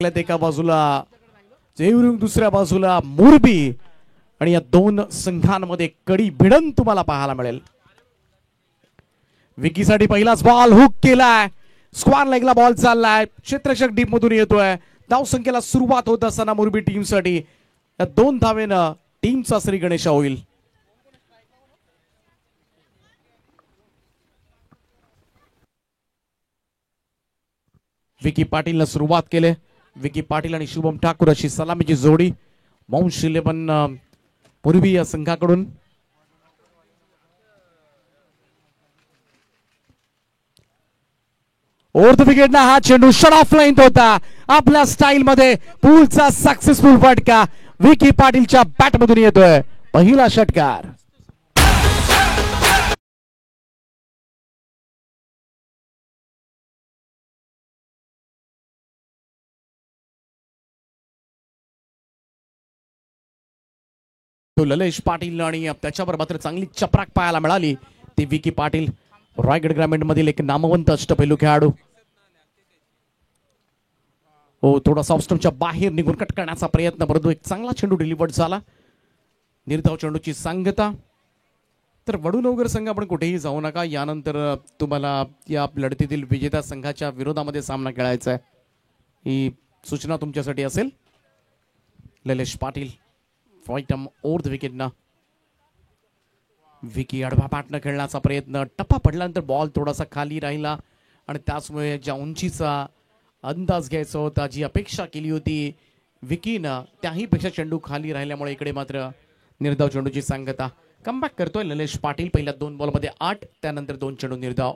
एका बाजूला देवरुंग, दुसऱ्या बाजूला मोरबी, आणि या दोन संघांमध्ये कडी भिडन तुम्हाला पाहायला मिळेल. विकीसाठी पहिलाच बॉल हुक केलाय, स्क्वार लेगला बॉल चाललाय, क्षेत्ररक्षक डीप मधून येतोय. धाव संख्येला सुरुवात होत असताना मोरबी टीम साठी या 2 धावेनं टीमचा श्री गणेशा होईल. विकी पाटीलनं सुरुवात केले. विकी पाटील आणि शुभम ठाकूर अशी सलामीची जोडी मौंश 11 मोरबी या संघाकडून. ओव्हर द विकेट ना हा चेंडू शॉट ऑफ लाईन होता. आपल्या स्टाईल मध्ये पूलचा सक्सेसफुल फटका विकी पाटीलच्या बॅट मधून येतोय. पहिला षटकार. ललेश पाटील आणि त्याच्यावर मात्र चांगली चपराक पाहायला मिळाली. ती विकी पाटील, रायगड ग्रामीण मधील एक नामवंत अष्टपैलू खेळाडू. हो, थोडासा ऑफस्टंपच्या बाहेर निघून कट करण्याचा प्रयत्न, परंतु एक चांगला चेंडू डिलिव्हर्ड झाला. निर्धाव चेंडूची सांगता. तर वडूनगर संघ आपण कुठेही जाऊ नका, यानंतर तुम्हाला या लढतीतील विजेत्या संघाच्या विरोधामध्ये सामना खेळायचा आहे, ही सूचना तुमच्यासाठी असेल. Lalesh Patil फाईटम over the wicket ना. विकी आडवा पाटनं खेळण्याचा प्रयत्न, टप्पा पडल्यानंतर बॉल थोडासा खाली राहिला आणि त्याचमुळे ज्या उंचीचा अंदाज घ्यायचा होता, जी अपेक्षा केली होती विकीनं, त्याही पेक्षा चेंडू खाली राहिल्यामुळे इकडे मात्र निर्धाव चेंडूची सांगता. कमबॅक करतोय ललेश पाटील. पहिल्या 2 बॉलमध्ये 8, त्यानंतर 2 चेंडू निर्धाव.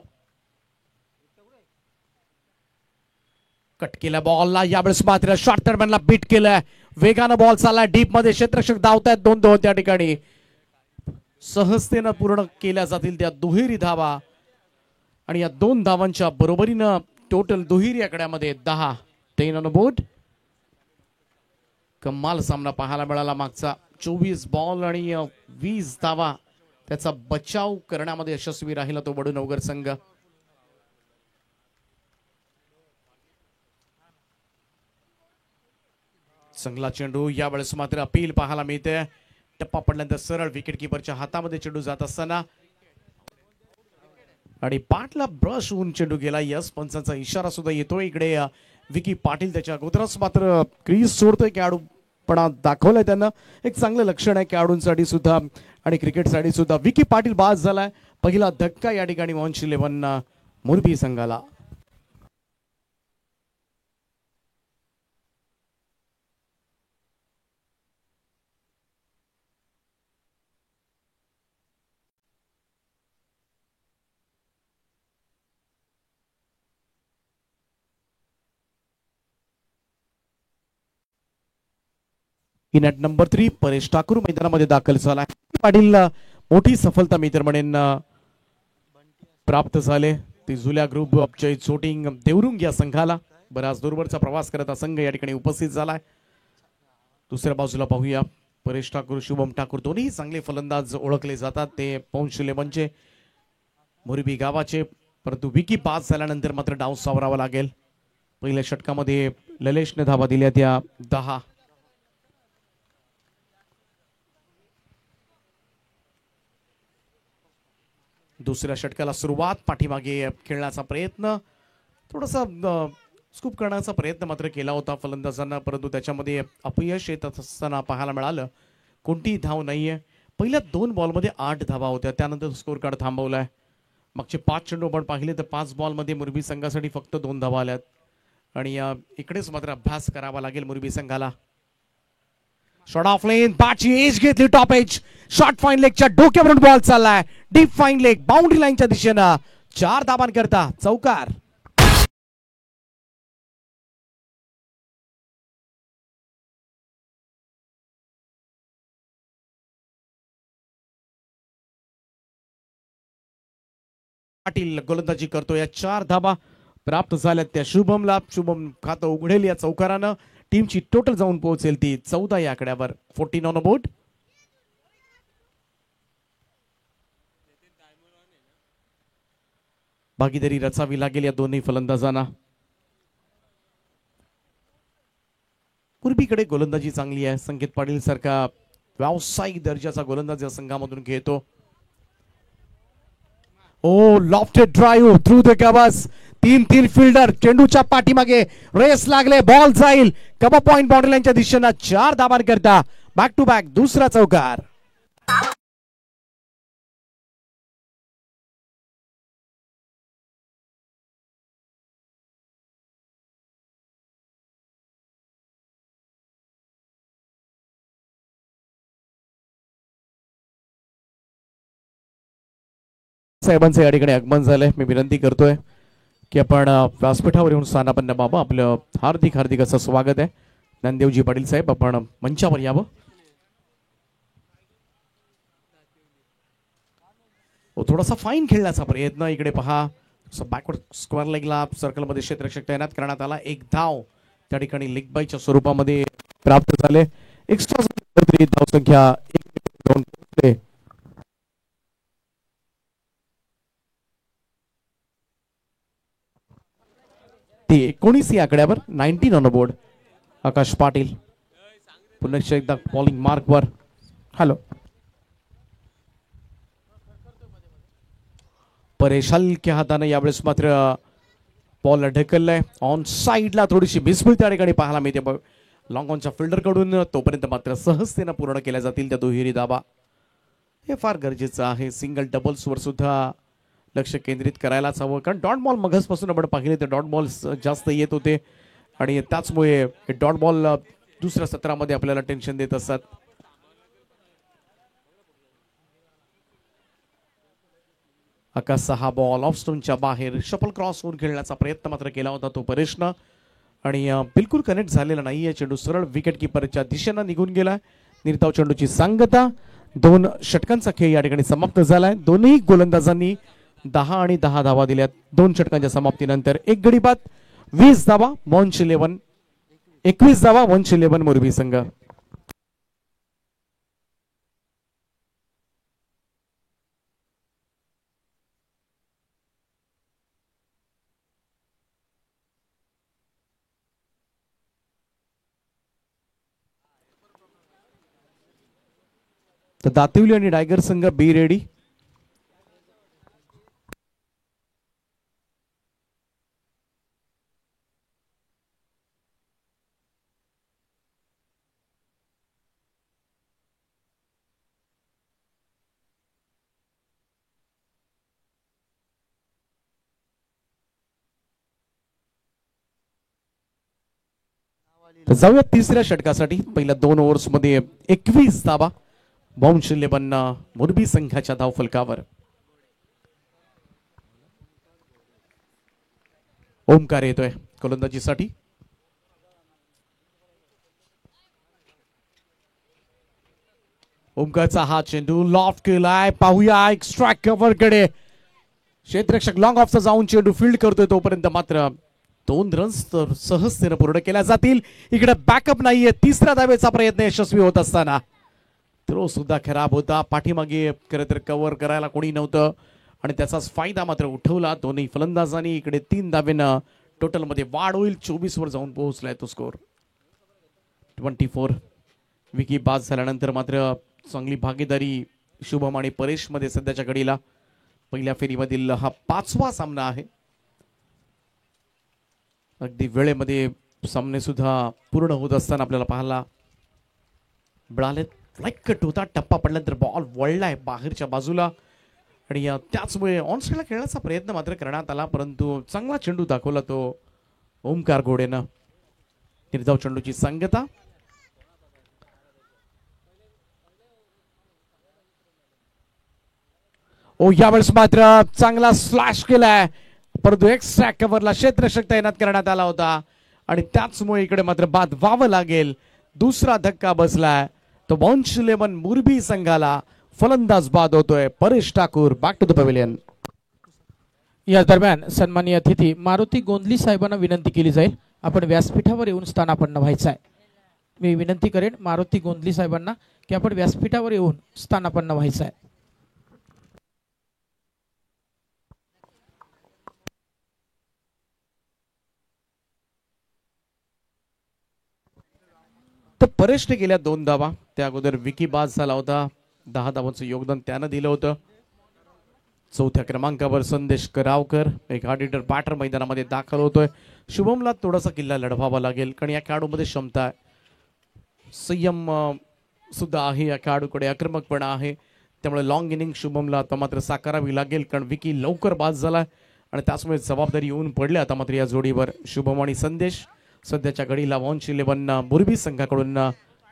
कट केला बॉलला, यावेळेस मात्र शॉर्ट दरम्यानला बीट केलंय. वेगानं बॉल चाललाय डीप मध्ये, क्षेत्ररक्षक धावतायत 2-2 त्या ठिकाणी. सहजतेनं पूर्ण केल्या जातील त्या दुहेरी धावा आणि या 2 धावांच्या बरोबरीनं टोटल दुहेरी आकड्यामध्ये 10. 10 ऑन बोर्ड. कमाल सामना पाहायला मिळाला. मागचा 24 बॉल आणि 20 धावा, त्याचा बचाव करण्यामध्ये यशस्वी राहिला तो वडूनगर संघ. चांगला चेंडू, यावेळेस मात्र अपील पाहायला मिळते. टप्पा पडल्यानंतर सरळ विकेट किपरच्या हातामध्ये चेंडू जात असताना आणि पाटला ब्रश होऊन चेंडू गेला. यस पंचांचा इशारा सुद्धा येतोय इकडे. विकी पाटील त्याच्या अगोदरच मात्र क्रीज सोडतोय. खेळाडूपणा दाखवलाय त्यांना, एक चांगलं लक्षण आहे खेळाडूंसाठी सुद्धा आणि क्रिकेटसाठी सुद्धा. विकी पाटील बाद झालाय. पहिला धक्का या ठिकाणी मौंश 11 मोरबी संघाला. इनॅट नंबर 3 परेश ठाकूर मैदानामध्ये दाखल झाला. पाटील मोठी सफलता मी तर म्हणेन प्राप्त झाले. ती जुल्या ग्रुप ऑफ शूटिंग देवरुंग या संघाला बराच दूरवरचा प्रवास करत संघ या ठिकाणी उपस्थित झालाय. दुसऱ्या बाजूला पाहूया, परेश ठाकूर, शुभम ठाकूर दोन्ही चांगले फलंदाज ओळखले जातात. ते मौंश 11चे मोरबी गावाचे, परंतु विकी बाद झाल्यानंतर मात्र डाव सावरावा लागेल. पहिल्या षटकामध्ये ललेशने धावा दिल्या त्या 10. दुसऱ्या षटकाला सुरुवात, पाठीमागे खेळण्याचा प्रयत्न, थोडासा स्कूप करण्याचा प्रयत्न मात्र केला होता फलंदाजांना, परंतु त्याच्यामध्ये अपयश येत असताना पाहायला मिळालं. कोणतीही धाव नाहीये. पहिल्या 2 बॉलमध्ये 8 धावा होत्या, त्यानंतर स्कोर कार्ड थांबवलाय. मागचे 5 चेंडू आपण पाहिले तर 5 बॉलमध्ये मोरबी संघासाठी फक्त 2 धावा आल्यात आणि इकडेच मात्र अभ्यास करावा लागेल मोरबी संघाला. शॉट ऑफ लेन, बॅटची एज घेतली, टॉप एज, शॉर्ट फाईन लेगच्या डोक्यावरून बॉल चाललाय, डीप फाईन लेग, बाउंड्री लाईनच्या दिशेनं 4 धाबांकरता चौकार. पाटील गोलंदाजी करतो. या 4 धाबा प्राप्त झाल्यात त्या शुभमला. शुभम खातं उघडेल या चौकारानं. टीमची टोटल जाऊन पोहोचेल ती 14 या आकड्यावर. 14 ऑन बोर्ड. भागीदारी रचावी लागेल या दोन्ही फलंदाजांना. पूर्वीकडे गोलंदाजी चांगली आहे. संकेत पाटील सारखा व्यावसायिक दर्जाचा गोलंदाज या संघामधून खेळतो. ओ lofted drive through the covers. तीन फिल्डर चेंडूच्या पाठीमागे रेस लागले. बॉल जाईल कबा पॉइंट बाउंड्री लाईनच्या दिशेनं. 4 धावांकरता बॅक टू बॅक दुसरा चौकार. साहेबांचं या ठिकाणी आगमन झालंय. मी विनंती करतोय की आपण व्यासपीठावर येऊन स्थानापन्न बाबा आपलं हार्दिक हार्दिक असं स्वागत आहे. ज्ञानदेवजी पाटील साहेब आपण मंचावर यावं. थोडासा फाईन खेळण्याचा प्रयत्न. इकडे पहा बॅकवर्ड स्क्वेअर लेगला सर्कलमध्ये क्षेत्ररक्षक तैनात करण्यात आला. एक धाव त्या ठिकाणी लेग बायच्या स्वरूपामध्ये प्राप्त झाले. एक्स्ट्रा धावसंख्या 1 ती 19 या आकड्यावर 19 ऑन बोर्ड. आकाश पाटील पुन्हा एकदा बॉलिंग मार्कवर. हॅलो परेश हलक्या हाताने यावेळेस मात्र बॉल ढकललाय. ऑन साईडला थोडीशी मिसफिल त्या ठिकाणी पाहायला मिळते. लॉंग ऑनच्या फिल्डर कडून तोपर्यंत मात्र सहजतेनं पूर्ण केल्या जातील त्या दुहेरी धावा. हे फार गरजेचं आहे. सिंगल डबल्स वर सुद्धा लक्ष केंद्रित करायलाच हवं. कारण डॉट बॉल मगचपासून आपण पाहिले तर डॉट बॉल्स जास्त येत होते आणि त्याचमुळे डॉट बॉल दुसऱ्या सत्रामध्ये आपल्याला टेन्शन देत असतात. आकाशचा हा बॉल ऑफ स्टोनच्या बाहेर शफल क्रॉस होऊन खेळण्याचा प्रयत्न मात्र केला होता तो परेशनं आणि बिलकुल कनेक्ट झालेला नाहीये. चेंडू सरळ विकेट किपरच्या दिशेनं निघून गेला. निर्धाव चेंडूची सांगता. 2 षटकांचा खेळ या ठिकाणी समाप्त झालाय. दोन्ही गोलंदाजांनी 10 आणि 10 धावा दिल्यात. 2 षटकांच्या समाप्तीनंतर. एक गडी बाद 20 धावा. वंश 11 21 धावा. वंश 11 मोरबी संघ. तर दातिवली आणि टायगर संघ बी रेडी. जाऊया तिसऱ्या षटकासाठी. पहिल्या 2 ओव्हर्स मध्ये 21 धावा. वंश 11 मोरबी संघाच्या धावफलकावर. ओमकार येतोय गोलंदाजीसाठी. ओमकारचा हा चेंडू लॉफ्ट केलाय. पाहूया एक स्ट्राइक कव्हर कडे. क्षेत्ररक्षक लॉंग ऑफचा जाऊन चेंडू फील्ड करतोय तोपर्यंत मात्र 2 रन्स तर सहजतेनं पूर्ण केल्या जातील. इकडे बॅकअप नाहीये. तिसऱ्या धावेचा प्रयत्न यशस्वी होत असताना थ्रो सुद्धा खराब होता. पाठीमागे खरं तर कव्हर करायला कोणी नव्हतं आणि त्याचाच फायदा मात्र उठवला दोन्ही फलंदाजांनी. इकडे 3 धावेनं टोटल मध्ये वाढ होईल. 24 वर जाऊन पोहोचलाय तो स्कोर. 24. विकी बाद झाल्यानंतर मात्र चांगली भागीदारी शुभम आणि परेश मध्ये सध्याच्या घडीला. पहिल्या फेरीमधील हा 5वा सामना आहे. अगदी वेळेमध्ये सामने सुद्धा पूर्ण होत असताना आपल्याला पाहायला मिळाले. लाईक कट होता. टप्पा पडल्यानंतर बॉल वळलाय बाहेरच्या बाजूला आणि त्याचमुळे ऑन साईडला खेळण्याचा प्रयत्न मात्र करण्यात आला परंतु चांगला चेंडू दाखवला तो ओमकार घोडेनं. निर्धाव चेंडूची सांगता. यावेळेस मात्र चांगला स्लॅश केलाय परंतु एक्स्ट्रा कव्हरला क्षेत्ररक्षक तैनात करण्यात आला होता आणि त्याचमुळे इकडे मात्र बाद व्हावं लागेल. दुसरा धक्का बसलाय. तो वंश 11 मोरबी संघाला फलंदाज बाद होतोय. Paresh Thakur back to the pavilion. या दरम्यान सन्माननीय अतिथी मारुती गोंदली साहेबांना विनंती केली जाईल आपण व्यासपीठावर येऊन स्थानापन्न व्हायचं आहे. मी विनंती करेन मारुती गोंदली साहेबांना की आपण व्यासपीठावर येऊन स्थानापन्न व्हायचं आहे. तर परेशने केल्या 2 धावा. त्या अगोदर विकी बाद झाला होता. 10 धावांचं योगदान त्यानं दिलं होतं. चौथ्या क्रमांकावर संदेश करावकर एक ऑडिटर बॅटर मैदानामध्ये दाखल होतोय. शुभमला थोडासा किल्ला लढवावा लागेल कारण या खेळाडूमध्ये क्षमता आहे, संयम सुद्धा आहे, या खेळाडूकडे आक्रमकपणा आहे. त्यामुळे लॉंग इनिंग शुभमला आता मात्र साकारावी लागेल कारण विकी लवकर बाद झाला आणि त्याचमुळे जबाबदारी येऊन पडली आता मात्र या जोडीवर. शुभम आणि संदेश सध्याच्या घडीला वॉन्च 11 बुरबी संघाकडून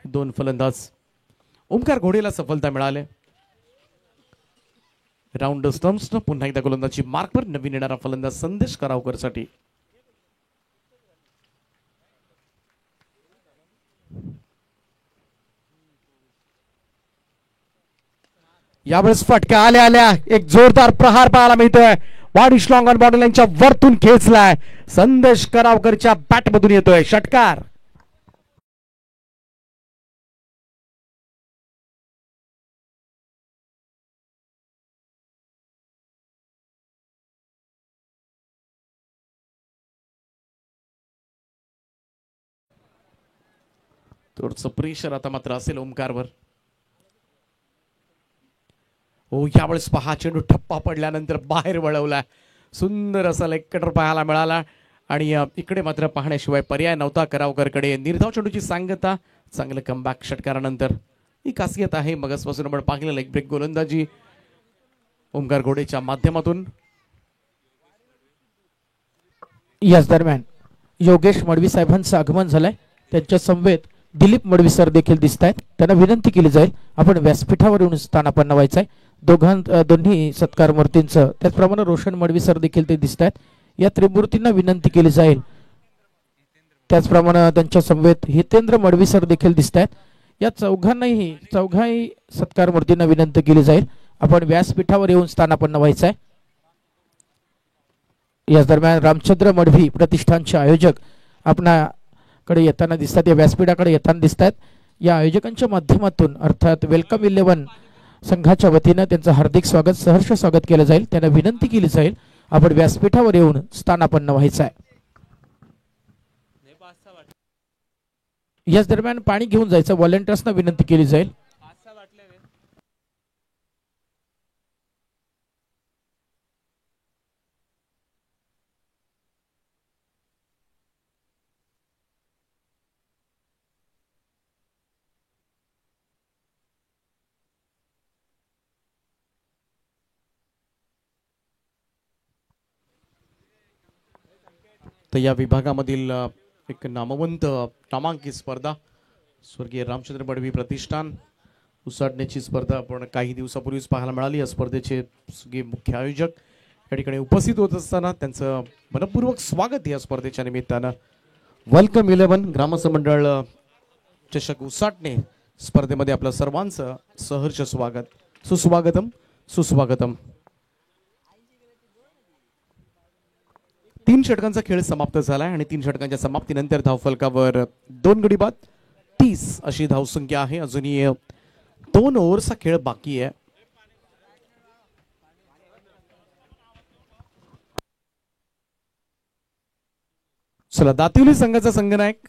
2 फलंदाज. ओमकार घोडेला सफलता मिळाली. राऊंड स्टम्प्सनं पुन्हा एकदा गोलंदाजी मार्कवर नवीन येणारा फलंदाज संदेश करावकर साठी. यावेळेस फटका आल्या आल्या एक जोरदार प्रहार पाहायला मिळतोय. बॉडी स्ट्रॉंग ऑन बॉडी लाईनच्या वरतून खेचलाय. संदेश करावकरच्या बॅट मधून येतोय षटकार. थोडंसं प्रेशर आता मात्र असेल ओमकारवर. हो यावेळेस पहा चेंडू ठप्पा पडल्यानंतर बाहेर वळवला. सुंदर असा लेग कटर पाहायला मिळाला आणि इकडे मात्र पाहण्याशिवाय पर्याय नव्हता करावकरकडे. निर्धाव चेंडूची सांगता, चांगलं कमबॅक षटकारानंतर ही खासियत आहे. मगसपासून आपण पाहिलं लेग ब्रेक गोलंदाजी ओमकार घोडेच्या माध्यमातून. याच दरम्यान योगेश मडवी साहेबांचं आगमन झालंय. त्यांच्या समवेत दिलीप मडवी सर देखील दिसत आहेत. त्यांना विनंती केली जाईल आपण व्यासपीठावर येऊन स्थानापन्न व्हायचं आहे. दोन्ही सत्कार मूर्तींचं, त्याचप्रमाणे रोशन मडवी सर देखील ते दिसत आहेत. या त्रिमूर्तींना विनंती केली जाईल. त्याचप्रमाणे त्यांच्या समवेत हितेंद्र मडवी सर देखील दिसत आहेत. या चौघाही सत्कार मूर्तींना विनंती केली जाईल आपण व्यासपीठावर येऊन स्थानापन्न व्हायचं आहे. याच दरम्यान रामचंद्र मडवी प्रतिष्ठानचे आयोजक आपणाकडे येताना दिसतात, या व्यासपीठाकडे येताना दिसत आहेत. या आयोजकांच्या माध्यमातून अर्थात वेलकम 11 संघाच्या वतीनं त्यांचं हार्दिक स्वागत, सहर्ष स्वागत केलं जाईल. त्यांना विनंती केली जाईल आपण व्यासपीठावर येऊन स्थानापन्न व्हायचं आहे. याच दरम्यान पाणी घेऊन जायचं व्हॉलेंटियर्सना विनंती केली जाईल. तर या विभागामधील एक नामवंत नामांकित स्पर्धा स्वर्गीय रामचंद्र मडवी प्रतिष्ठान उसाटण्याची स्पर्धा आपण काही दिवसापूर्वीच पाहायला मिळाली. या स्पर्धेचे सगळे मुख्य आयोजक या ठिकाणी उपस्थित होत असताना त्यांचं मनपूर्वक स्वागत या स्पर्धेच्या निमित्तानं. वेलकम 11 ग्रामस्थ मंडळ चषक उसाटणे स्पर्धेमध्ये आपलं सर्वांचं सहर्ष स्वागत. सुस्वागतम सुस्वागतम. 3 षटकांचा खेळ समाप्त झालाय आणि 3 षटकांच्या समाप्तीनंतर धावफलकावर 2 गडी बाद 30 अशी धावसंख्या आहे. अजूनही 2 ओव्हरचा खेळ बाकी आहे. चला दातिवली संघाचा संघनायक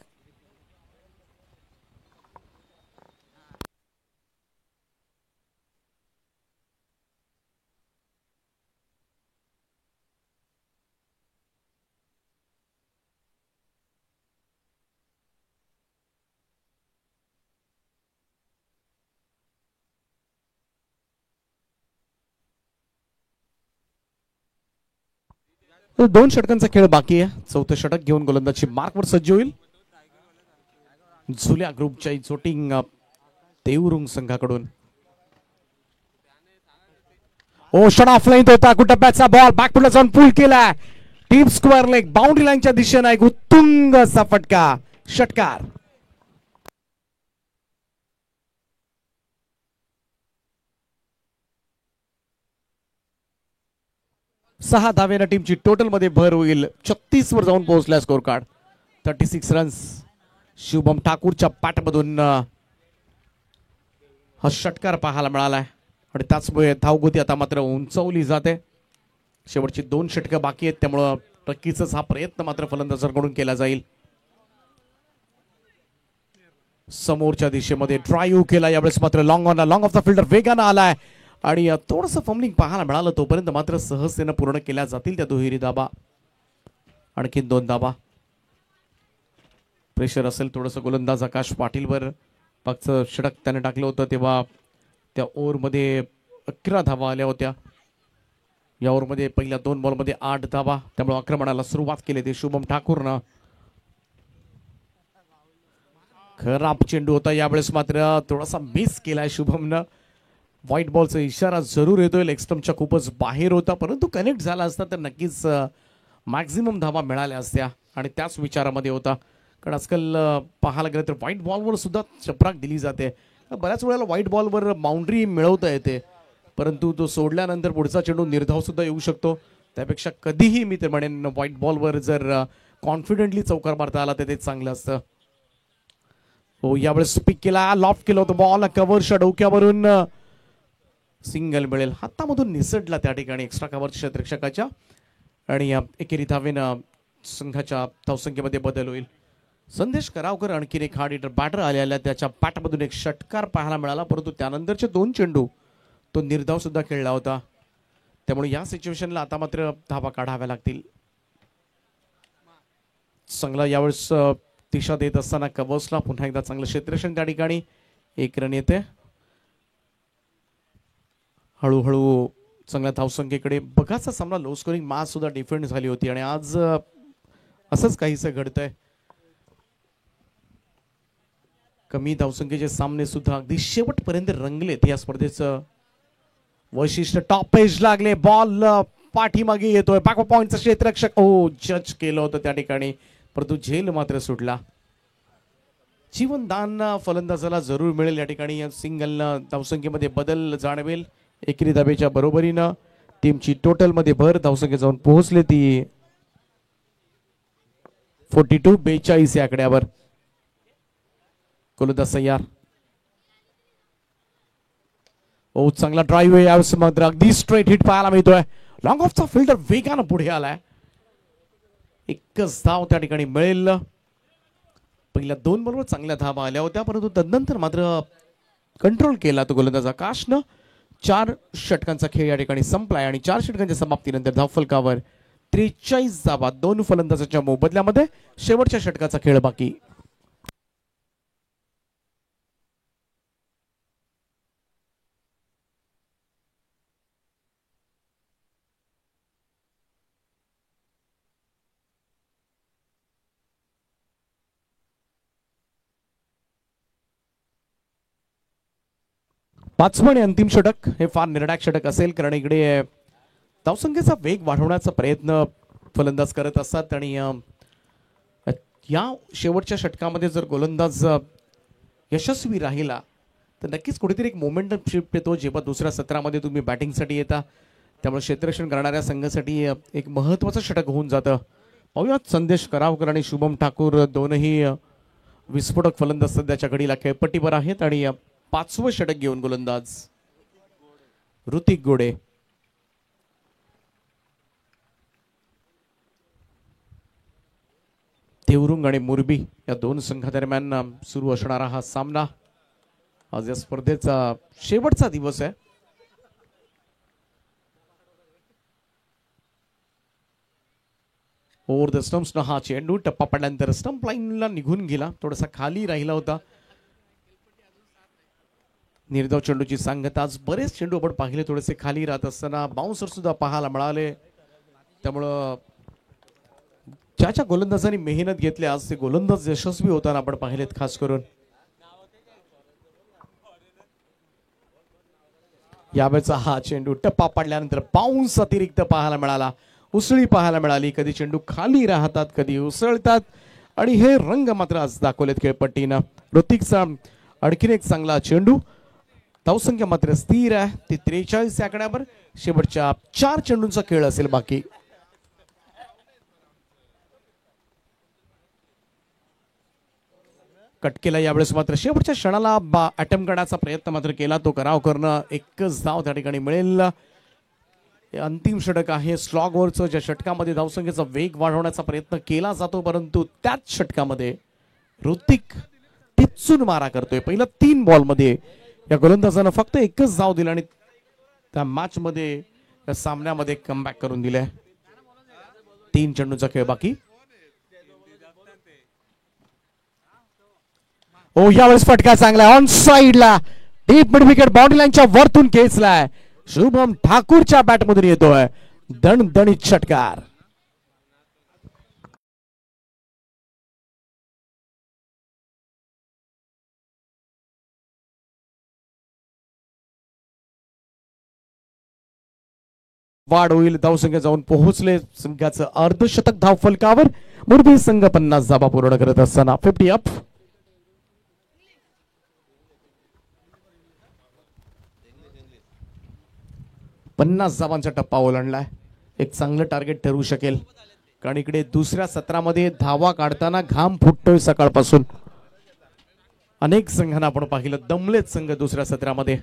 तर 2 षटकांचा खेळ बाकी आहे. 4थं षटक घेऊन गोलंदाजी मार्कवर सज्ज होईल. झुल्या ग्रुपच्या चोटिंग देवरुंग संघाकडून. ओशन ऑफलाईन होता कुटप्प्याचा बॉल बॅकफुटला जाऊन पुल केला. टीप स्क्वेअर लेग बाउंड्री लाईनच्या दिशेने एक उत्तुंग असा फटका षटकार. सहा धावेनं टीमची टोटल मध्ये भर होईल. 36 वर जाऊन पोहोचला स्कोर कार्ड. 36 रन्स. शुभम ठाकूरच्या पाठमधून हा षटकार पाहायला मिळालाय आणि त्याचमुळे धावगती आता मात्र उंचावली जाते. शेवटची 2 षटकं बाकी आहेत त्यामुळं नक्कीच हा प्रयत्न मात्र फलंदाजांकडून केला जाईल. समोरच्या दिशेमध्ये ड्राईव्ह केला. यावेळेस मात्र लॉंग ऑफ द फिल्डर वेगानं आलाय आणि थोडंसं फंबलिंग पाहायला मिळालं. तोपर्यंत मात्र सहजतेनं पूर्ण केल्या जातील त्या दुहेरी धाबा. आणखीन 2 धाबा. प्रेशर असेल थोडंसं गोलंदाज आकाश पाटीलवर. मागचं षटक त्याने टाकलं होतं तेव्हा त्या ओव्हरमध्ये 11 धावा आल्या होत्या. या ओव्हरमध्ये पहिल्या 2 बॉलमध्ये 8 धावा. त्यामुळे आक्रमणाला सुरुवात केली ते शुभम ठाकूरनं. खराब चेंडू होता. यावेळेस मात्र थोडासा मिस केलाय शुभमनं. व्हाईट बॉलचा इशारा जरूर येतोय. लेग स्टंपच्या खूपच बाहेर होता, परंतु कनेक्ट झाला असता तर नक्कीच मॅक्झिमम धावा मिळाल्या असत्या आणि त्याच विचारामध्ये होता. कारण आजकाल पाहायला गेलं तर व्हाईट बॉलवर सुद्धा चपराक दिली जाते. बऱ्याच वेळेला व्हाईट बॉलवर बाउंड्री मिळवता येते, परंतु तो सोडल्यानंतर पुढचा चेंडू निर्धाव सुद्धा येऊ शकतो. त्यापेक्षा कधीही मी ते म्हणेन व्हाईट बॉलवर जर कॉन्फिडेंटली चौकार मारता आला तर ते चांगलं असतं. हो, यावेळेस स्पिक केला, लॉफ्ट केलं होतं बॉल. कव्हरच्या डोक्यावरून सिंगल मिळेल. हातामधून निसटला त्या ठिकाणी एक्स्ट्रा कव्हरच्या क्षेत्ररक्षकाच्या आणि एकेरी धावेनं संघाच्या धावसंख्येमध्ये बदल होईल. संदेश करावकर आणखीन एक हार्ड हिटर बॅटर आलेला. त्याच्या बॅटमधून एक षटकार पाहायला मिळाला, परंतु त्यानंतरचे 2 चेंडू तो निर्धाव सुद्धा खेळला होता. त्यामुळे या सिच्युएशनला आता मात्र धावा काढाव्या लागतील. चांगला यावेळेस दिशा देत असताना कव्हर्सला पुन्हा एकदा चांगलं क्षेत्ररक्षण त्या ठिकाणी. 1 रन येते. हळूहळू चांगल्या धावसंख्येकडे बघाचा सामना लो स्कोरिंग मॅच सुद्धा डिफेंड झाली होती आणि आज असंच काहीसं घडतंय. कमी धावसंख्येचे सामने सुद्धा अगदी शेवटपर्यंत रंगलेत. या स्पर्धेचं वैशिष्ट्य टॉप एज लागले. बॉल पाठीमागे येतोय. बॅक पॉइंटचा क्षेत्ररक्षक जज केलं होतं त्या ठिकाणी, परंतु झेल मात्र सुटला. जीवनदान फलंदाजाला जरूर मिळेल. या ठिकाणी सिंगलनं धावसंख्येमध्ये बदल जाणवेल. एकेरी धाब्याच्या बरोबरीनं टीमची टोटल मध्ये भर. धावसंख्या जाऊन पोहोचले ती 42 या आकड्यावर. गोलंदाज तयार. चांगला ड्राईव्ह आहे यावेळेस मात्र अगदी स्ट्रेट हिट पाहायला मिळतोय. लॉंग ऑफचा फिल्डर वेगानं पुढे आलाय. एकच धाव त्या ठिकाणी मिळेल. पहिल्या 2 बॉलवर चांगल्या धावा आल्या होत्या, परंतु तदनंतर मात्र कंट्रोल केला तो गोलंदाज आकाशनं. 4 षटकांचा खेळ या ठिकाणी संपलाय आणि 4 षटकांच्या समाप्तीनंतर धावफलकावर 43 धावा 2 फलंदाजाच्या मोबदल्यामध्ये. शेवटच्या षटकाचा खेळ बाकी. पाचवं आणि अंतिम षटक हे फार निर्णायक षटक असेल, कारण इकडे धावसंख्येचा वेग वाढवण्याचा प्रयत्न फलंदाज करत असतात आणि या शेवटच्या षटकामध्ये जर गोलंदाज यशस्वी राहिला तर नक्कीच कुठेतरी एक मोमेंटम शिफ्ट येतो जेव्हा दुसऱ्या सत्रामध्ये तुम्ही बॅटिंगसाठी येता. त्यामुळे क्षेत्ररक्षण करणाऱ्या संघासाठी एक महत्त्वाचं षटक होऊन जातं. पाहूयात संदेश करावकर आणि शुभम ठाकूर दोनही विस्फोटक फलंदाज सध्याच्या घडीला खेळपट्टीवर आहेत आणि 5वं षटक घेऊन गोलंदाज ऋतिक गोडे. देवरुंग आणि मोरबी या 2 संघादरम्यान सुरू असणारा हा सामना. आज या स्पर्धेचा शेवटचा दिवस आहे. ओव्हर द स्टंप्स न हा चेंडू टप्पा पडल्यानंतर स्टंप लाईनला निघून गेला, थोडासा खाली राहिला होता. निर्धाव चेंडूची सांगता. आज बरेच चेंडू आपण पाहिले थोडेसे खाली राहत असताना बाउन्सर सुद्धा पाहायला मिळाले. त्यामुळं ज्या गोलंदाजांनी मेहनत घेतली आज ते गोलंदाज यशस्वी होताना आपण पाहिलेत. खास करून यावेळेचा हा चेंडू टप्पा पडल्यानंतर बाउन्स अतिरिक्त पाहायला मिळाला, उसळी पाहायला मिळाली. कधी चेंडू खाली राहतात, कधी उसळतात आणि हे रंग मात्र आज दाखवलेत खेळपट्टीनं. ऋतिकचा आणखीन एक चांगला चेंडू. धावसंख्या मात्र स्थिर आहे ती 43 या आकड्यावर. शेवटच्या 4 चेंडूंचा खेळ असेल बाकी. कट केला यावेळेस मात्र शेवटच्या क्षणाला अटेम्प्ट करण्याचा प्रयत्न मात्र केला तो करावकरनं. एकच धाव त्या ठिकाणी मिळेल. अंतिम षटक आहे स्लॉग ओव्हरचं, ज्या षटकामध्ये धावसंख्येचा वेग वाढवण्याचा प्रयत्न केला जातो, परंतु त्याच षटकामध्ये ऋतिक टच्चून मारा करतोय. पहिलं 3 बॉलमध्ये या गोलंदाजानं फक्त एकच धाव दिला आणि त्या मॅच मध्ये या सामन्यामध्ये कमबॅक करून दिलाय. 3 चेंडूचा खेळ बाकी. ओ यावेळेस फटका चांगला ऑन साइडला डीप मिड विकेट बाउंड्री लाईनच्या वरतून खेचलाय. शुभम ठाकूरच्या बॅट मधून येतोय दणदणीत षटकार. वाढ होईल. धावसंख्या जाऊन पोहोचले संघाचं अर्धशतक धाव फलकावर. मुरबी संघ 50 धावा पूर्ण करत असताना 50 अप. पन्नास धावांचा टप्पा ओलांडलाय. एक चांगलं टार्गेट ठरू शकेल कारण इकडे दुसऱ्या सत्रामध्ये धावा काढताना घाम फुटतोय सकाळपासून. अनेक संघांना आपण पाहिलं दमलेत संघ दुसऱ्या सत्रामध्ये.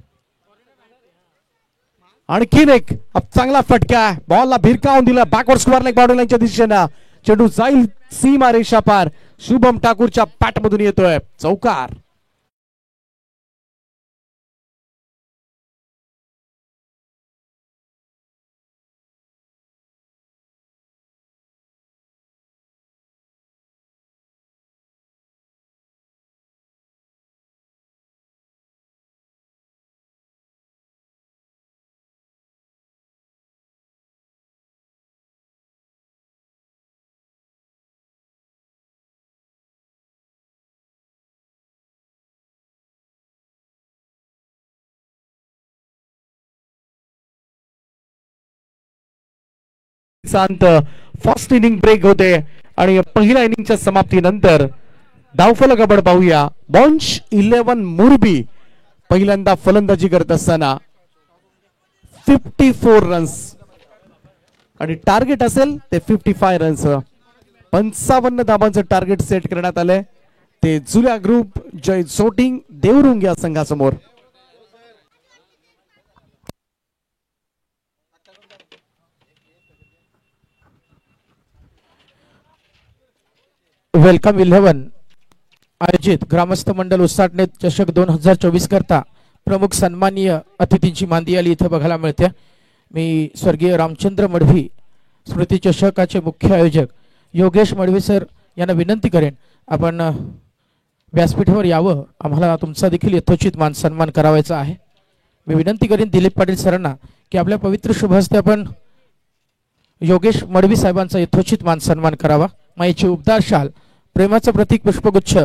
आणखीन एक चांगला फटका बॉलला भिरकावून दिला बॅकवर्ड स्क्वेअर लेग बाउंड्री लाईनच्या दिशेनं. चेंडू जाईल सीमा रेषा पार. शुभम ठाकूरच्या बॅट मधून येतोय चौकार. शांत फर्स्ट इनिंग ब्रेक होते आणि पहिल्या इनिंगच्या समाप्तीनंतर धावफलक आपण पाहूया. बॉन्च 11 मुरबी पहिल्यांदा फलंदाजी करत असताना 54 रन्स आणि टार्गेट असेल ते 55 रन्स. 55 धावांचं टार्गेट सेट करण्यात आलंय. ते जुल्या ग्रुप जय सोटिंग देवरुंग या संघासमोर. वेलकम 11 आयोजित ग्रामस्थ मंडल उसाटणे चषक 2024 करता प्रमुख सन्माननीय अतिथींची मांदी आली इथे बघायला मिळते. मी स्वर्गीय रामचंद्र मडवी स्मृती चषकाचे मुख्य आयोजक योगेश मडवी सर यांना विनंती करेन आपण व्यासपीठावर यावं. आम्हाला तुमचा देखील यथोचित मान सन्मान करावायचा आहे. मी विनंती करेन दिलीप पाटील सरांना की आपल्या पवित्र शुभ हस्ते आपण योगेश मडवी साहेबांचा यथोचित मान सन्मान करावा. माईची उबदार शाल, प्रेमाचं प्रतीक पुष्पगुच्छ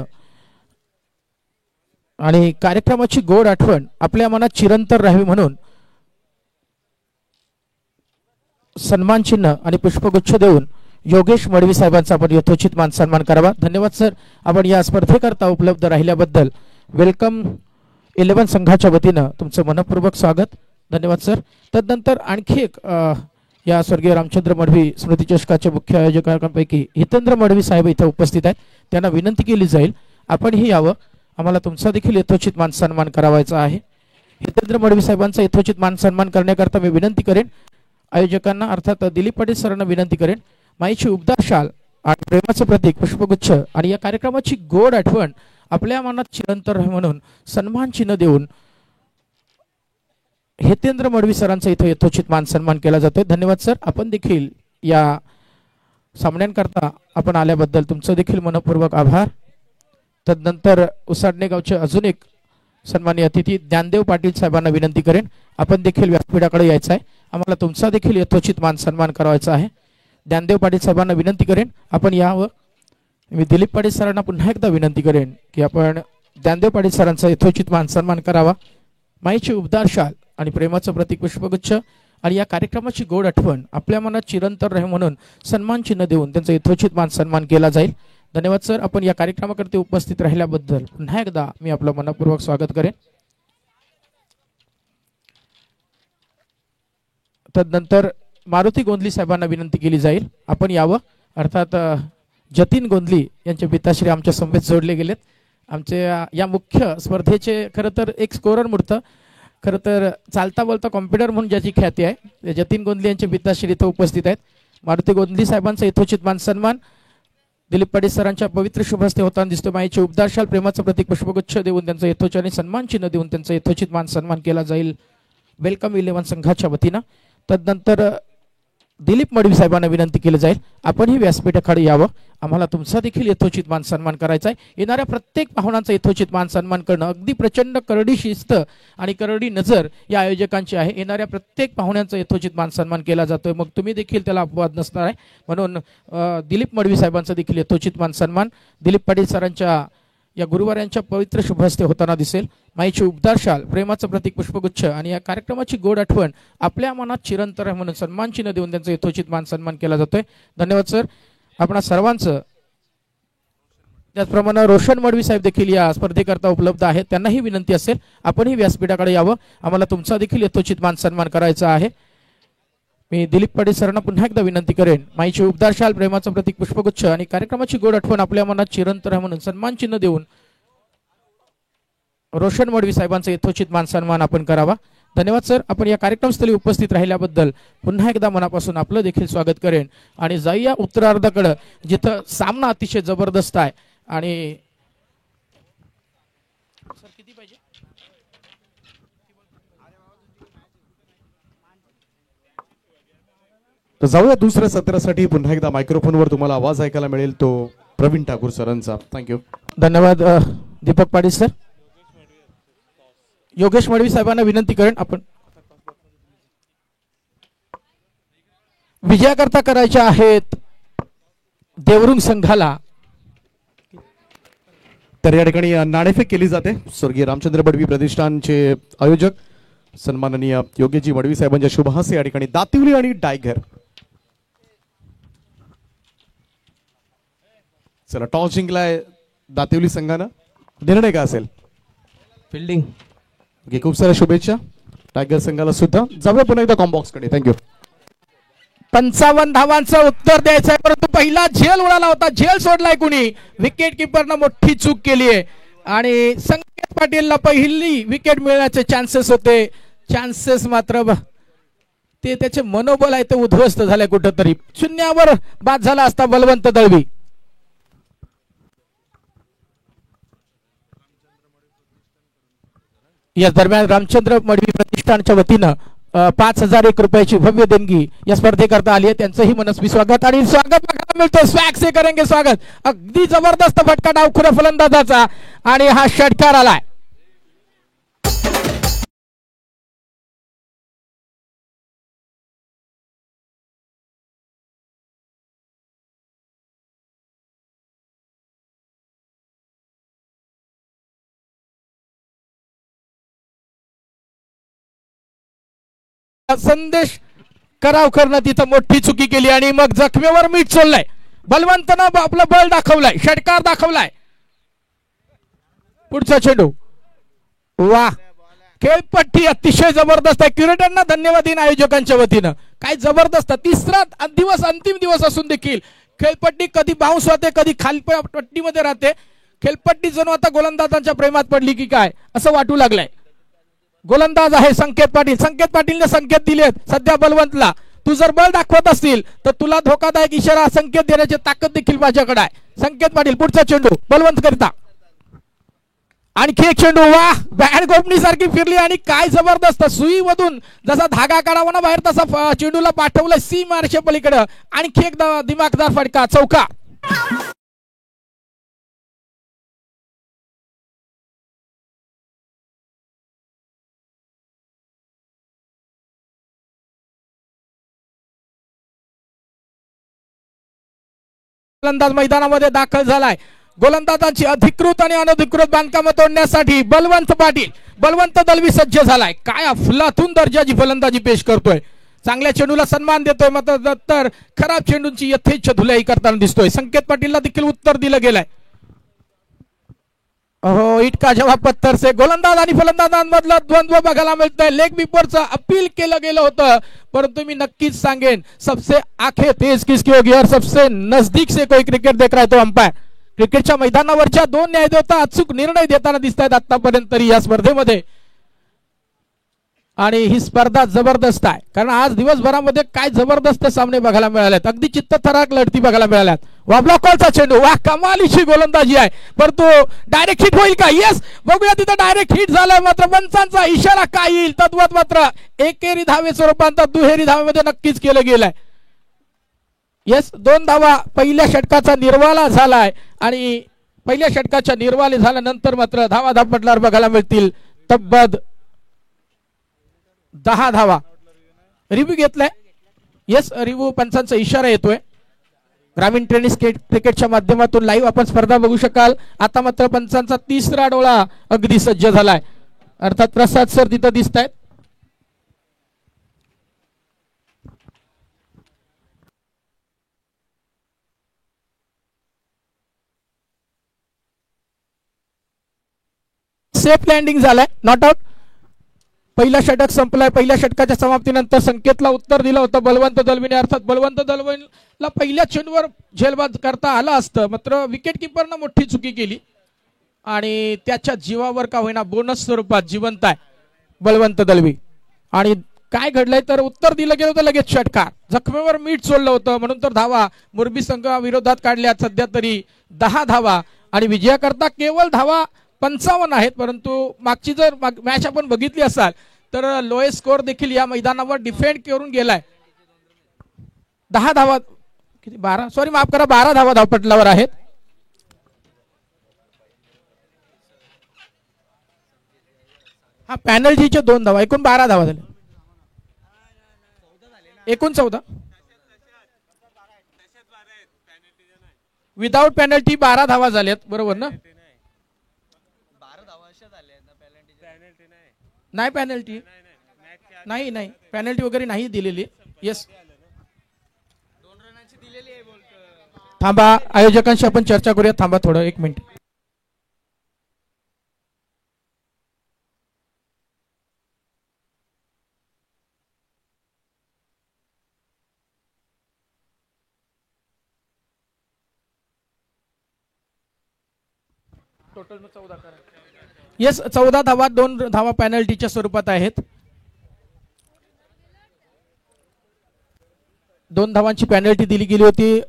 आणि कार्यक्रमाची गोड आठवण आपल्या मनात चिरंतर राहावी म्हणून सन्मान चिन्ह आणि पुष्पगुच्छ देऊन योगेश मडवी साहेबांचा आपण यथोचित मान सन्मान करावा. धन्यवाद सर. आपण या स्पर्धेकरता उपलब्ध राहिल्याबद्दल वेलकम 11 संघाच्या वतीनं तुमचं मनपूर्वक स्वागत. धन्यवाद सर. तदनंतर आणखी एक या स्वर्गीय रामचंद्र मडवी स्मृती चषकाचे मुख्य आयोजकांपैकी हितेंद्र मडवी साहेब इथे उपस्थित आहेत. त्यांना विनंती केली जाईल आपणही यावं. आम्हाला तुमचा देखील यथोचित मान सन्मान करावायचा आहे. हितेंद्र मडवी साहेबांचा यथोचित मान सन्मान करण्याकरता मी विनंती करेन आयोजकांना अर्थात दिलीप पाटील सरांना विनंती करेन माईची उबदार शाल आणि प्रेमाचं प्रतीक पुष्पगुच्छ आणि या कार्यक्रमाची गोड आठवण आपल्या मनात चिरंतर राहावी म्हणून सन्मान चिन्ह देऊन हितेंद्र मडवी सरांचा इथे यथोचित मान सन्मान केला जातोय. धन्यवाद सर. आपण देखील या सामन्यांकरता आपण आल्याबद्दल तुमचं देखील मनपूर्वक आभार. तदनंतर उसाडणे गावचे अजून एक सन्माननीय अतिथी ज्ञानदेव पाटील साहेबांना विनंती करेन आपण देखील व्यासपीठाकडे यायचं आहे. आम्हाला तुमचा देखील यथोचित मान सन्मान करावायचा आहे. ज्ञानदेव पाटील साहेबांना विनंती करेन आपण यावं. मी दिलीप पाटील सरांना पुन्हा एकदा विनंती करेन की आपण ज्ञानदेव पाटील सरांचा यथोचित मान सन्मान करावा. माईची उबदार शाल आणि प्रेमाचं प्रतीक पुष्पगुच्छ आणि या कार्यक्रमाची गोड आठवण आपल्या मनात चिरंतर राहावी म्हणून सन्मान चिन्ह देऊन त्यांचा यथोचित मान सन्मान केला जाईल. धन्यवाद सर. आपण या कार्यक्रमाकरता उपस्थित राहिल्याबद्दल पुन्हा एकदा मी आपलं मनपूर्वक स्वागत करेन. तदनंतर मारुती गोंधली साहेबांना विनंती केली जाईल आपण यावं. अर्थात जतीन गोंधली यांचे पिताश्री आमच्या समवेत जोडले गेलेत. आमचे या मुख्य स्पर्धेचे खरं तर एक स्कोरर मूर्त खरं तर चालता बोलता कॉम्प्युटर म्हणून ज्याची ख्याती आहे जतीन गोंधली यांचे पिताश्री इथं उपस्थित आहेत. मारुती गोंधली साहेबांचा यथोचित मान सन्मान दिलीप पाटील सरांच्या पवित्र शुभ हस्ते होताना दिसतो. माईचे उबदार प्रेमाचं प्रतीक पुष्पगुच्छ देऊन त्यांचं यथोचित सन्मान चिन्ह देऊन त्यांचं यथोचित मान सन्मान केला जाईल वेलकम 11 संघाच्या वतीनं. तदनंतर दिलीप मडवी साहेबांना विनंती केली जाईल आपणही व्यासपीठाकडे यावं. आम्हाला तुमचा देखील यथोचित मान सन्मान करायचा आहे. येणाऱ्या प्रत्येक पाहुण्यांचा यथोचित मान सन्मान करणं अगदी प्रचंड करडी शिस्त आणि करडी नजर या आयोजकांची आहे. येणाऱ्या प्रत्येक पाहुण्यांचा यथोचित मान सन्मान केला जातोय. मग तुम्ही देखील त्याला अपवाद नसणार आहे. म्हणून दिलीप मडवी साहेबांचा देखील यथोचित मान सन्मान दिलीप पाटील सरांच्या या गुरुवारांच्या पवित्र शुभ हस्ते होताना दिसेल. माईची उबदार शाल प्रेमाचं प्रतीक पुष्पगुच्छ आणि या कार्यक्रमाची गोड आठवण आपल्या मनात चिरंतन आहे म्हणून सन्मान चिन्ह देऊन त्यांचा यथोचित मान सन्मान केला जातोय. धन्यवाद सर आपणा सर्वांचं. त्याचप्रमाणे रोशन मडवी साहेब देखील या स्पर्धेकरता उपलब्ध आहेत. त्यांनाही विनंती असेल आपणही व्यासपीठाकडे यावं. आम्हाला तुमचा देखील यथोचित मान सन्मान करायचा आहे. मी दिलीप पाटील सरांना पुन्हा एकदा विनंती करेन. माईची उबदार शाल प्रेमाचं प्रतीक पुष्पगुच्छ आणि कार्यक्रमाची गोड आठवण आपल्या मनात चिरंतन आहे म्हणून सन्मान चिन्ह देऊन रोशन मडवी साहेबांचा यथोचित मान सन्मान आपण करावा. धन्यवाद सर आपण या कार्यक्रमस्थळी उपस्थित राहिल्याबद्दल पुन्हा एकदा मनापासून आपलं देखील स्वागत करेन. आणि जाऊया उत्तरार्धाकडे जिथं सामना अतिशय जबरदस्त आहे. आणि सर किती पाहिजे तर जाऊया दुसऱ्या सत्रासाठी. पुन्हा एकदा मायक्रोफोनवर तुम्हाला आवाज ऐकायला मिळेल तो प्रवीण ठाकूर सरांचा. थँक्यू. धन्यवाद दीपक पाटील सर. योगेश मडवी साहेबांना विनंती करेन आपण विजयाकरता करायच्या आहेत देवरुंग संघाला. तर या ठिकाणी नाणेफेक केली जाते. स्वर्गीय रामचंद्र बडवी प्रतिष्ठानचे आयोजक सन्माननीय योगेशजी मडवी साहेबांच्या शुभ हस्ते या ठिकाणी दातिवली आणि टायगर. चला टॉस जिंकलाय दातिवली संघानं. निर्णय काय असेल? फिल्डिंग. खूप साऱ्या शुभेच्छा टायगर संघाला सुद्धा. जाऊया पुन्हा एकदा कॉम्बॉक्स कडे. थँक्यू. 55 धावांचं उत्तर द्यायचं आहे परंतु पहिला झेल उडाला होता. झेल सोडलाय कुणी. विकेट किपरनं मोठी चूक केली आहे आणि संकेत पाटीलला पहिली विकेट मिळण्याचे चान्सेस होते. चान्सेस मात्र ते त्याचे मनोबल आहे ते उद्ध्वस्त झाले कुठंतरी. शून्यावर बाद झाला असता बलवंत दळवी. या दरम्यान रामचंद्र मडवी प्रतिष्ठानच्या वतीनं 5001 रुपयाची भव्य देणगी या स्पर्धेकरता आली आहे. त्यांचंही मनस्वी स्वागत आणि स्वागत बघायला मिळतो. स्वॅग से करेंगे स्वागत. अगदी जबरदस्त फटका डावखुरा फलंदाजाचा आणि हा षटकार आलाय. संदेश करावकरनं तिथं मोठी चुकी केली आणि मग जखमेवर मीठ सोडलंय. बलवंतनं आपलं बळ दाखवलाय. षटकार दाखवलाय. पुढचा चेंडू. वा खेळपट्टी अतिशय जबरदस्त आहे. क्युरेटरना धन्यवाद देईन आयोजकांच्या वतीनं. काय जबरदस्त. तिसरा दिवस अंतिम दिवस असून देखील खेळपट्टी कधी बाउन्स होते कधी खाली पट्टीमध्ये राहते. खेळपट्टी जणू आता गोलंदाजांच्या प्रेमात पडली की काय असं वाटू लागलंय. गोलंदाज आहे संकेत पाटील. संकेत पाटीलने संकेत दिलेत सध्या बलवंतला. तू जर बळ दाखवत असतील तर तुला धोकादायक इशारा संकेत देण्याची ताकद देखील माझ्याकडे आहे. संकेत पाटील पुढचा चेंडू बलवंत करता. आणखी एक चेंडू. वा बॅट गोपनी सारखी फिरली आणि काय जबरदस्त सुई मधून जसा धागा काढावा ना बाहेर तसा चेंडूला पाठवलं सी मार्शे पलीकडे. आणखी एक दिमागदार फटका चौका. गोलंदाज मैदानामध्ये दाखल झालाय. गोलंदाजांची अधिकृत आणि अनधिकृत बांधकाम तोडण्यासाठी बलवंत पाटील बलवंत दळवी सज्ज झालाय. काय अफलातून दर्जाची फलंदाजी पेश करतोय. चांगल्या चेंडूला सन्मान देतोय मात्र तर खराब चेंडूंची यथेच्छ धुलाई करताना दिसतोय. संकेत पाटीलला देखील उत्तर दिलं गेलंय. हो इटका जवाब पत्थर से. गोलंदाज आणि फलंदाजांमधलं द्वंद्व बघायला मिळतंय. लेग बिफोरचं अपील केलं गेलं होतं परंतु मी नक्कीच सांगेन सबसे आंखें तेज किसकी होगी और सबसे नजदीक से कोई क्रिकेट देख रहा है तो अंपायर. क्रिकेटच्या मैदानावरच्या दोन न्यायदेवता अचूक निर्णय देताना दिसत आहेत आतापर्यंत तरी या स्पर्धेमध्ये. आणि ही स्पर्धा जबरदस्त आहे, कारण आज दिवसभरामध्ये काय जबरदस्त सामने बघायला मिळालेत, अगदी चित्तथरारक लढती बघायला मिळाल्यात. वा ब्लॉकॉलचा चेंडू, वा कमालीची गोलंदाजी आहे, परंतु डायरेक्ट हिट होईल का? येस, बघूया तिथं डायरेक्ट हिट झालाय, मात्र पंचांचा इशारा काय येईल तद्वत मात्र एकेरी धावेचं रूपांतर दुहेरी धावेमध्ये नक्कीच केलं गेलंय. येस, 2 धावा पहिल्या षटकाचा निर्वाळा झालाय आणि पहिल्या षटकाच्या निर्वाळे झाल्यानंतर मात्र धावा धापटल्यावर बघायला मिळतील तब्बल 10 धावा. रिव्ह्यू घेतलाय. येस, रिव्ह्यू पंचांचा इशारा येतोय. ग्रामीण टेनिस क्रिकेटच्या माध्यमातून लाईव्ह आपण स्पर्धा बघू शकाल. आता मात्र पंचांचा तिसरा डोळा अगदी सज्ज झालाय, अर्थात प्रसाद सर तिथं दिसत आहेत. सेफ लँडिंग झालाय, नॉट आउट. पहिला षटक संपलाय. पहिल्या षटकाच्या समाप्तीनंतर संकेतला उत्तर दिलं होतं बलवंत दलवीने, अर्थात बलवंत दलवीला पहिल्या चेंडूवर झेलबाद करता आलं असतं, मात्र विकेट किपरनं मोठी चुकी केली आणि त्याच्या जीवावर का होईना बोनस स्वरूपात जिवंत आहे बलवंत दलवी. आणि काय घडलंय तर उत्तर दिलं गेलं होतं लगेच षटकार, जखमेवर मीठ सोडलं होतं, म्हणून तर धावा मोरबी संघाविरोधात काढल्या सध्या तरी 10 धावा आणि विजयाकरता केवळ धावा 55 आहेत. परंतु मागची जर मॅच आपण बघितली असाल तर लोएस्ट स्कोर देखील या मैदानावर डिफेंड करून गेलाय. 10 धावा, किती 12, सॉरी माफ करा, 12 धावा धावपटलावर आहेत. हा पॅनल्टीच्या 2 धावा, एकूण 12 धावा झाल्या, एकूण 14 विदाउट पॅनल्टी 12 धावा झाल्यात, बरोबर ना? नाही पॅनल्टी, नाही नाही पॅनल्टी वगैरे नाही दिलेली. येस, थांबा, आयोजकांशी आपण चर्चा करूया, थांबा थोडं 1 मिनिट. टोटल 14 करा. येस, 14 धावा, 2 धावा पॅनल्टीच्या स्वरूपात आहेत. 2 धावांची पॅनल्टी दिली गेली होती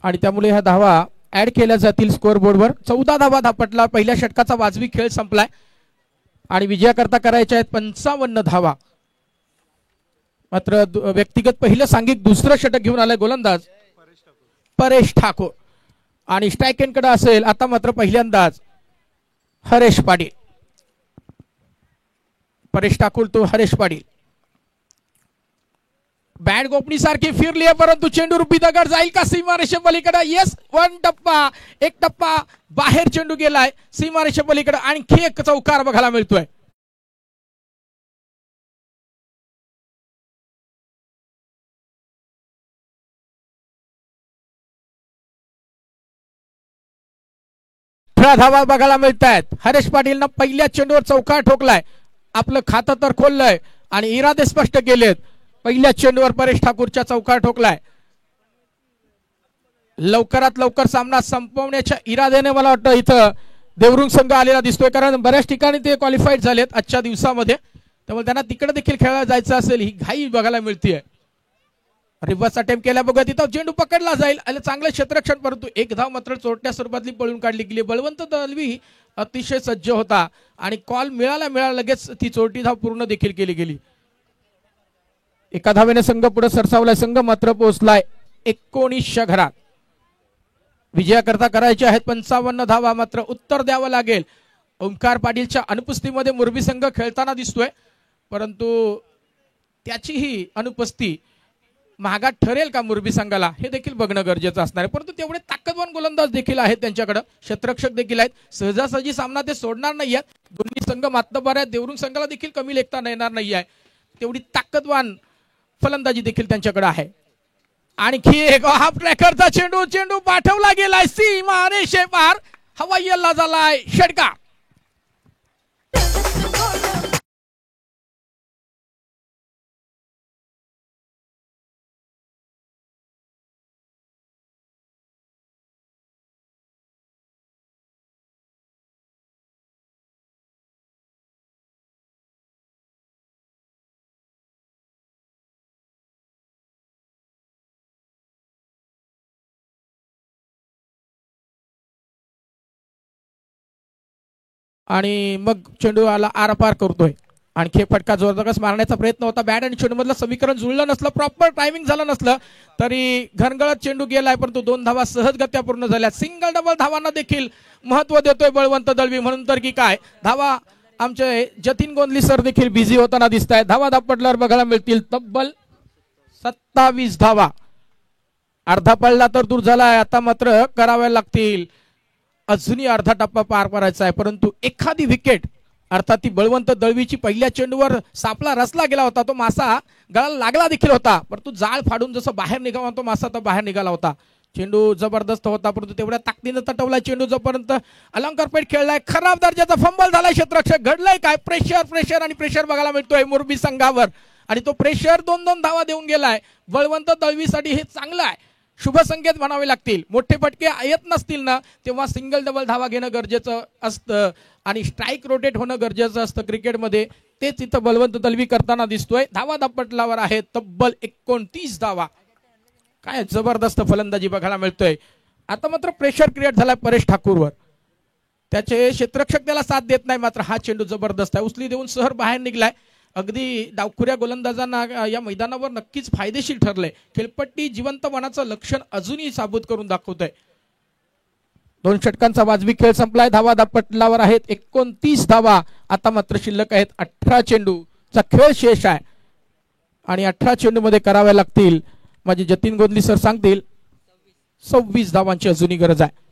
आणि त्यामुळे ह्या धावा ऍड केल्या जातील स्कोअर बोर्डवर. 14 धावा धापटला. पहिल्या षटकाचा वाजवी खेळ संपलाय आणि विजयाकरता करायच्या आहेत 55 धावा. मात्र व्यक्तिगत पहिलं सांघिक दुसरं षटक घेऊन आलाय गोलंदाज परेश ठाकूर आणि स्ट्राईक एंडकडे असेल आता मात्र पहिल्यांदाच हरेश पाटील. परेश ठाकूर तो हरेश पाटील. बॅट गोपणी सारखी फिरली आहे, परंतु चेंडू रुपी दगड जाईल का सीमारेषे पलीकडे? येस, 1 टप्पा, 1 टप्पा बाहेर चेंडू गेलाय सीमारेषे पलीकडे. आणखी एक चौकार बघायला मिळतोय. धावा बघायला मिळत आहेत. हरेश पाटीलनं पहिल्या चेंडूवर चौकार ठोकलाय, आपलं खातं तर खोललंय आणि इरादे स्पष्ट केलेत. पहिल्या चेंडूवर परेश ठाकूरच्या चौकार ठोकलाय. लवकरात लवकर सामना संपवण्याच्या इराद्याने मला वाटतं इथं देवरुंग संघ आलेला दिसतोय, कारण बऱ्याच ठिकाणी ते क्वालिफाईड झालेत आजच्या दिवसामध्ये, त्यामुळे त्यांना तिकडे देखील खेळायला जायचं असेल ही घाई बघायला मिळतीये. रिव्हर्स अटेम्प्ट केल्या बघा, तिथं चेंडू पकडला जाईल आणि चांगलं क्षेत्ररक्षण, परंतु 1 धाव मात्र चोरट्या स्वरूपातली पळून काढली गेली. बलवंत दलवी अतिशय सज्ज होता आणि कॉल मिळाला लगेच ती चोरटी धाव पूर्ण देखील केली गेली. 1 धावेने संघ पुढे सरसावलाय. संघ मात्र पोहोचलाय 19च्या घरात. विजयाकरता करायचे आहेत 55 धावा, मात्र उत्तर द्यावं लागेल. ओंकार पाटीलच्या अनुपस्थितीमध्ये मोरबी संघ खेळताना दिसतोय, परंतु त्याचीही अनुपस्थिती महागात ठरेल का मोरबी संघाला हे देखील बघणं गरजेचं असणार आहे. परंतु तेवढे ताकदवान गोलंदाज देखील आहेत त्यांच्याकडे, क्षेत्ररक्षक देखील आहेत. सहजासहजी सामना ते सोडणार नाही आहेत. दोन्ही संघ मातबर आहेत. देवरुंग संघाला देखील कमी लेखता येणार नाही आहे. तेवढी ताकदवान फलंदाजी देखील त्यांच्याकडे आहे. आणखी एक हाफ ट्रॅकरचा चेंडू पाठवला गेलाय सीमा रेषे पार, हवाई हल्ला झालाय, षटकार. आणि मग चेंडू आला आरपार करतोय. आणखी एक फटका जोरदार मारण्याचा प्रयत्न होता. बॅट आणि चेंडू मधलं समीकरण जुळलं नसलं, प्रॉपर टायमिंग झालं नसलं तरी घनगळत चेंडू गेलाय, परंतु 2 धावा सहजगत्या पूर्ण झाल्या. सिंगल डबल धावांना देखील महत्व देतोय बळवंत दळवी. म्हणून तर की काय धावा आमचे जतीन गोंधली सर देखील बिझी होताना दिसत आहेत. धावा दापटल्यावर बघायला मिळतील तब्बल 27 धावा. अर्धा पडला तर दूर झालाय, आता मात्र कराव्या लागतील. अजूनही अर्धा टप्पा पार करायचा आहे, परंतु एखादी विकेट अर्थात ती बळवंत दळवीची पहिल्या चेंडूवर सापला रचला गेला होता, तो मासा गळाला लागला देखील होता, परंतु जाळ फाडून जसं बाहेर निघावा तो मासा तर बाहेर निघाला होता. चेंडू जबरदस्त होता, परंतु तेवढ्या ताकदीनं तटवलाय चेंडू. जोपर्यंत अलंकारपेठ खेळलाय, खराब दर्जाचा फंबल झालाय, क्षेत्ररक्षक घडलाय काय. प्रेशर आणि प्रेशर बघायला मिळतोय मोरबी संघावर, आणि तो प्रेशर 2-2 धावा देऊन गेलाय. बळवंत दळवीसाठी हे चांगलं आहे, शुभ संकेत म्हणावे लागतील. मोठे फटके येत नसतील ना तेव्हा सिंगल डबल धावा घेणं गरजेचं असतं आणि स्ट्राईक रोटेट होणं गरजेचं असतं क्रिकेटमध्ये. तेच इथं बळवंत दळवी करताना दिसतोय. धावा दापटलावर आहे तब्बल 29 धावा. काय जबरदस्त फलंदाजी बघायला मिळतोय. आता मात्र प्रेशर क्रिएट झालाय परेश ठाकूरवर, त्याचे क्षेत्ररक्षक त्याला साथ देत नाही. मात्र हा चेंडू जबरदस्त आहे, उचली देऊन सहर बाहेर निघलाय. अगदी डावखुऱ्या गोलंदाजांना या मैदानावर नक्कीच फायदेशीर ठरले. खेळपट्टी जिवंतपणाचं लक्षण अजूनही साबूत करून दाखवत आहे. 2 षटकांचा वाजवी खेळ संपलाय. धावा दापटलावर आहेत 29 धावा. आता मात्र शिल्लक आहेत 18 चेंडूचा खेळ शेष आहे आणि 18 चेंडू मध्ये कराव्या लागतील. माझे जतीन गोंधली सर सांगतील 26 धावांची अजूनही गरज आहे.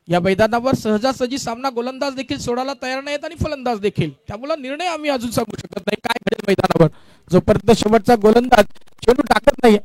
या मैदानावर सहजासहजी सामना गोलंदाज देखील सोडायला तयार नाहीत आणि फलंदाज देखील, त्यामुळे निर्णय आम्ही अजून सांगू शकत नाही काय घडेल मैदानावर जोपर्यंत शेवटचा गोलंदाज चेंडू टाकत नाही.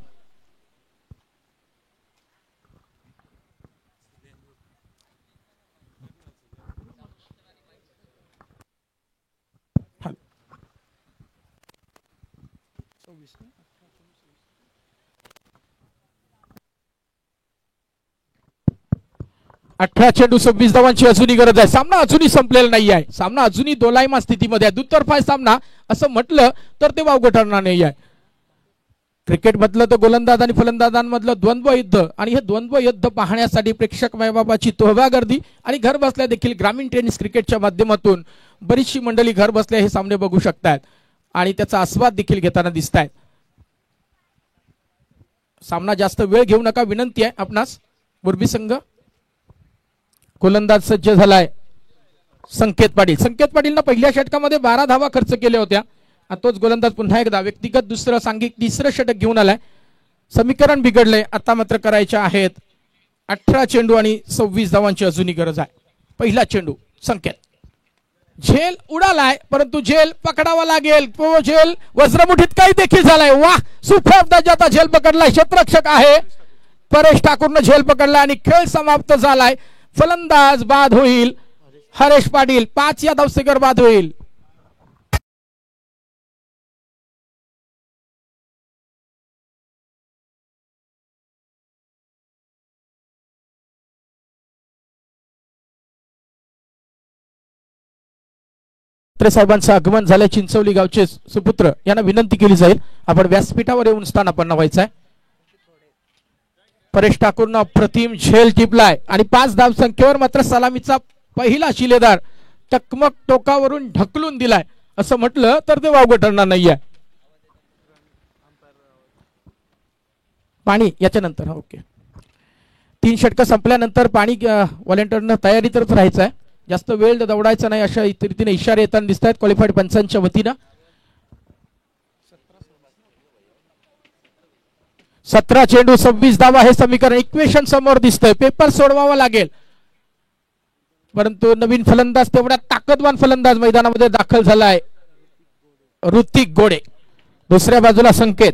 अठरा चेंडू 26 धावांची अजूनही गरज आहे. सामना अजूनही संपलेला नाही आहे, सामना अजूनही दोलायमान स्थितीमध्ये आहे. दुतर्फा सामना असं म्हटलं तर ते वावगं ठरणार नाही आहे. क्रिकेट मधलं तर गोलंदाज आणि फलंदाजांमधलं द्वंद्व युद्ध, आणि हे द्वंद्व युद्ध पाहण्यासाठी प्रेक्षक मायबापाची तोहबा गर्दी आणि घर बसल्या देखील ग्रामीण टेनिस क्रिकेटच्या माध्यमातून बरीचशी मंडळी घर बसल्या हे सामने बघू शकतात आणि त्याचा आस्वाद देखील घेताना दिसत आहेत. सामना जास्त वेळ घेऊ नका विनंती आहे आपणास. मोरबी संघ गोलंदाज सज्ज झालाय संकेत पाटील. संकेत पाटीलनं पहिल्या षटकामध्ये 12 धावा खर्च केल्या होत्या. तोच गोलंदाज पुन्हा एकदा व्यक्तिगत दुसरं सांघिक तिसरं षटक घेऊन आलाय. समीकरण बिघडलंय. आता मात्र करायच्या आहेत 18 चेंडू आणि 26 धावांची अजूनही गरज आहे. पहिला चेंडू संकेत, झेल उडालाय परंतु झेल पकडावा लागेल. तो झेल वज्रमुठीत काही देखील झालाय. वाह, सुपर दर्जाचा झेल पकडलाय. क्षेत्ररक्षक आहे परेश ठाकूरनं झेल पकडलाय आणि खेळ समाप्त झालाय. फलंदाज बाद होईल हरेश पाटील. 5 या धावसंख्येवर बाद होईल. साहेबांचं आगमन झाले. चिंचवली गावचे सुपुत्र यांना विनंती केली जाईल आपण व्यासपीठावर येऊन स्थानापन्न व्हायचंय. परेश ठाकूरनं अप्रतिम झेल टिपलाय आणि 5 धाव संख्येवर मात्र सलामीचा पहिला शिलेदार टकमक टोकावरून ढकलून दिलाय. असं म्हटलं तर ते वावगं ठरणार नाहीये. पाणी याच्या नंतर ओके. 3 षटकं संपल्यानंतर पाणी व्हॉलेंटियरनं तयारीतच राहायचं आहे. जास्त वेळ दौडायचा नाही अशा रीतीने इशारे येताना दिसत आहेत क्वालिफाईड पंचांच्या वतीनं. 17 चेंडू 26 धावा हे समीकरण इक्वेशन समोर दिसतंय. पेपर सोडवावा लागेल परंतु नवीन फलंदाज तेवढा ताकदवान फलंदाज मैदानामध्ये दाखल झालाय ऋतिक गोडे. दुसऱ्या बाजूला संकेत.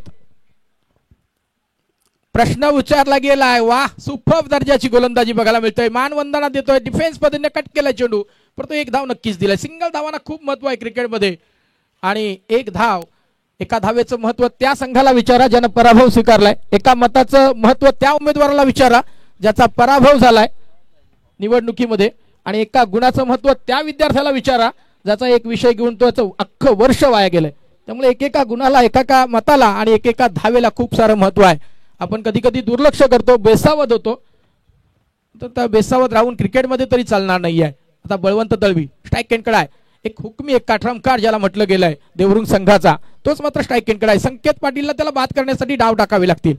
प्रश्न विचारला गेलाय. वाह, सुपर दर्जाची गोलंदाजी बघायला मिळतोय. मानवंदना देतोय. डिफेन्स पद्धतीने कट केलाय चेंडू परंतु 1 धाव नक्कीच दिलाय. सिंगल धावांना खूप महत्व आहे क्रिकेटमध्ये आणि 1 धाव, एका धावेचं महत्व त्या संघाला विचारा ज्यानं पराभव स्वीकारलाय. एका मताचं महत्व त्या उमेदवाराला विचारा ज्याचा पराभव झालाय निवडणुकीमध्ये, आणि एका गुणाचं महत्व त्या विद्यार्थ्याला विचारा ज्याचा एक विषय घेऊन तो अख्खं वर्ष वाया गेलंय. त्यामुळे एकेका गुणाला, एकेका मताला आणि एकेका धावेला खूप सारं महत्व आहे. आपण कधी कधी दुर्लक्ष करतो, बेसावध होतो. तर त्या बेसावध राहून क्रिकेटमध्ये तरी चालणार नाहीये. आता बळवंत दळवी स्ट्राईक एंडकडे आहे. एक हुकमी एक काठरामकार ज्याला म्हटलं गेलंय देवरुंग संघाचा, तोच मात्र स्ट्राईक एंडकडे आहे. संकेत पाटीलला त्याला बाद करण्यासाठी डाव टाकावे लागतील.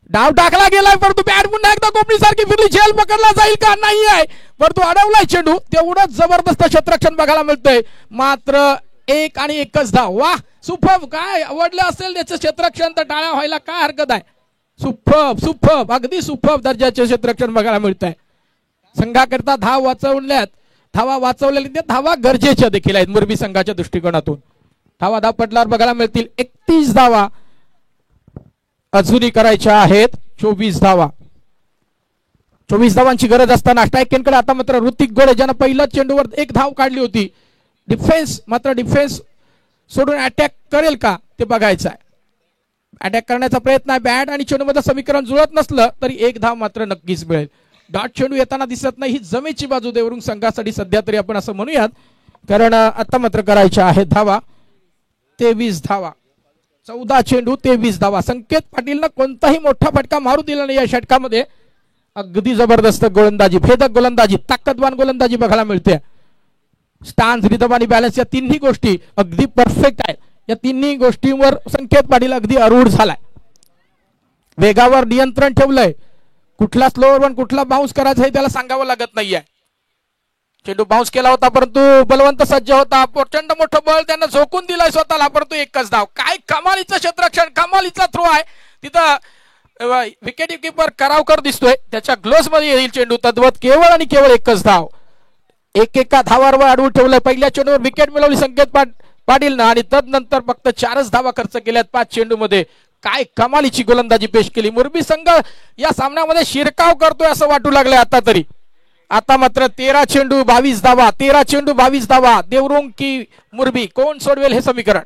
डाव टाकला गेलाय परंतु बॅट पुन्हा एकदा कोपडी सारखी फिरली. झेल पकडला जाईल का नाही आहे, परंतु अडवलाय चेंडू. तेवढंच जबरदस्त क्षेत्ररक्षण बघायला मिळतंय. मात्र एक आणि एकच धाव. वाह सुपर्ब. काय आवडलं असेल त्याचं क्षेत्ररक्षण तर टाळ्या व्हायला काय हरकत आहे. सुपर्ब सुपर्ब अगदी सुपर्ब दर्जाचे क्षेत्ररक्षण बघायला मिळत आहे. संघाकरता धावा वाचवलेल्या धावा गरजेच्या देखील आहेत मुरबी संघाच्या दृष्टिकोनातून. धाव पडल्यावर बघायला मिळतील 31 धावा अजूनही करायच्या आहेत. 24 धावा, 24 धावांची गरज असताना स्ट्राईक एंडकडे आता मात्र ऋतिक गोडे ज्यानं पहिल्या चेंडूवर एक धाव काढली होती. डिफेन्स सोडून अटॅक करेल का ते बघायचं आहे. अटॅक करण्याचा प्रयत्न आहे. बॅट आणि चेंडूमध्ये समीकरण जुळत नसलं तरी एक धाव मात्र नक्कीच मिळेल. डॉट चेंडू येताना दिसत नाही. ही जमेची बाजू देवरुंग संघासाठी सध्या तरी आपण असं म्हणूयात, कारण आता मात्र करायच्या आहेत धावा 23 धावा. 14 चेंडू 23 धावा. संकेत पाटीलनं कोणताही मोठा फटका मारू दिला नाही या षटकामध्ये. अगदी जबरदस्त गोलंदाजी, भेदक गोलंदाजी, ताकदवान गोलंदाजी बघायला मिळते. स्टान्स, रिदम आणि बॅलन्स या तिन्ही गोष्टी अगदी परफेक्ट आहेत. या तिन्ही गोष्टींवर संकेत पाटील अगदी आरूढ झालाय. वेगावर नियंत्रण ठेवलंय. कुठला स्लोअर वन कुठला बाउन्स करायचा हे त्याला सांगावं लागत नाहीये. चेंडू बाउन्स केला होता परंतु बलवंत सज्ज होता. प्रचंड मोठं बळ त्यानं झोकून दिलाय स्वतःला, परंतु एकच धाव. काय कमालीचं क्षेत्ररक्षण, कमालीचा थ्रो आहे. तिथं विकेट कीपर करावकर दिसतोय, त्याच्या ग्लोव्स मध्ये येईल चेंडू. तद्वत केवळ आणि केवळ एकच धाव. एका धावावर अडवून ठेवलंय. पहिल्या चेंडूवर विकेट मिळवली संकेत पाटीलनं आणि तदनंतर फक्त 4च धावा खर्च केल्यात 5 चेंडूमध्ये. काय कमालीची गोलंदाजी पेश केली. मुरबी संघ या सामन्यामध्ये शिरकाव करतोय असं वाटू लागलंय आता तरी. आता मात्र 13 चेंडू 22 धावा, 13 चेंडू 22 धावा. देवरुंग की मुरबी, कोण सोडवेल हे समीकरण.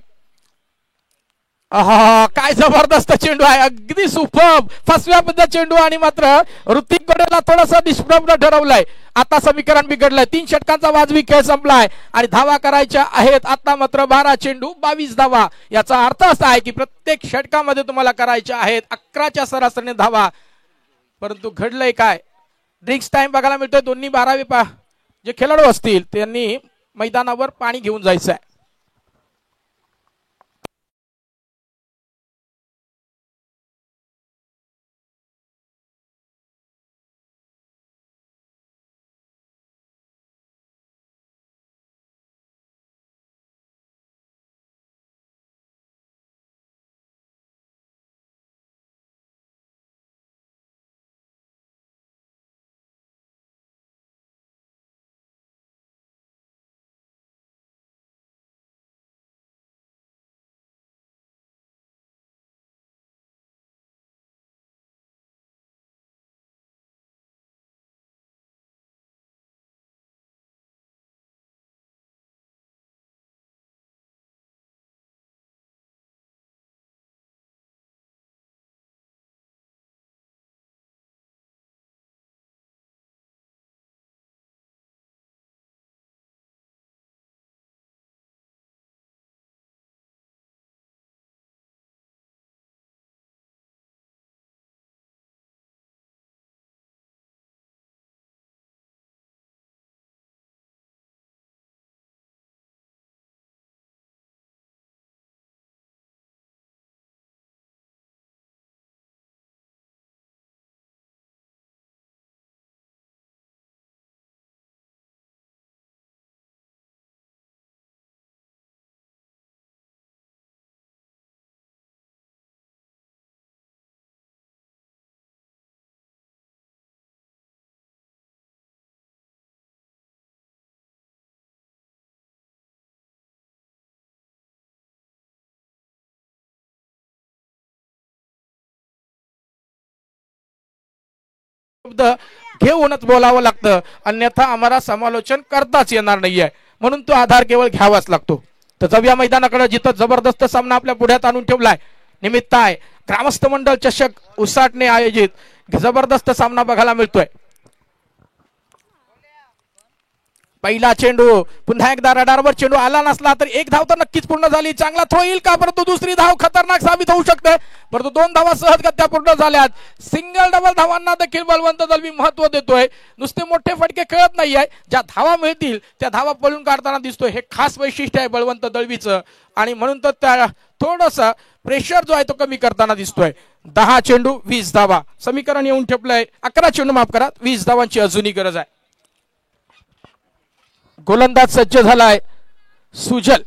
काय जबरदस्त चेंडू आहे, अगदी सुपर्ब फसव्याबद्दल चेंडू. आणि मात्र ऋतिक गोडेला थोडासा डिस्टर्ब ठरवलाय. आता समीकरण बिघडलंय. 3 षटकांचा वाजवी खेळ संपलाय आणि धावा करायच्या आहेत आता मात्र 12 चेंडू 22 धावा. याचा अर्थ असा आहे की प्रत्येक षटकामध्ये तुम्हाला करायच्या आहेत 11च्या सरासरीने धावा. परंतु घडलंय काय, ड्रिंक्स टाइम बघायला मिळतोय. दोन्ही 12वे जे खेळाडू असतील त्यांनी मैदानावर पाणी घेऊन जायचं आहे. घेऊनच बोलावं लागतं, अन्यथा आम्हाला समालोचन करताच येणार नाहीये. म्हणून तो आधार केवळ घ्यावाच लागतो. तर जाऊया मैदानाकडे, जिथं जबरदस्त सामना आपल्या पुढ्यात आणून ठेवलाय. निमित्त आहे ग्रामस्थ मंडळ चषक उसाटने आयोजित जबरदस्त सामना बघायला मिळतोय. पहिला चेंडू पुन्हा एकदा रडारवर चेंडू आला नसला तर एक धाव तर नक्कीच पूर्ण झाली. चांगला थ्रो येईल का, परंतु दुसरी धाव खतरनाक साबित होऊ शकते. परंतु 2 धावा सहजगत्या पूर्ण झाल्यात. सिंगल डबल धावांना देखील बळवंत दळवी महत्व देतोय. नुसते मोठे फटके खेळत नाहीये, ज्या धावा मिळतील त्या धावा पळून काढताना दिसतोय. हे खास वैशिष्ट्य आहे बळवंत दळवीचं आणि म्हणून तर त्या थोडंसं प्रेशर जो आहे तो कमी करताना दिसतोय. 10 चेंडू 20 धावा समीकरण येऊन ठेपलंय. 11 चेंडू माफ करा, 20 धावांची अजूनही गरज आहे. गोलंदाज सज्ज झालाय सुजल.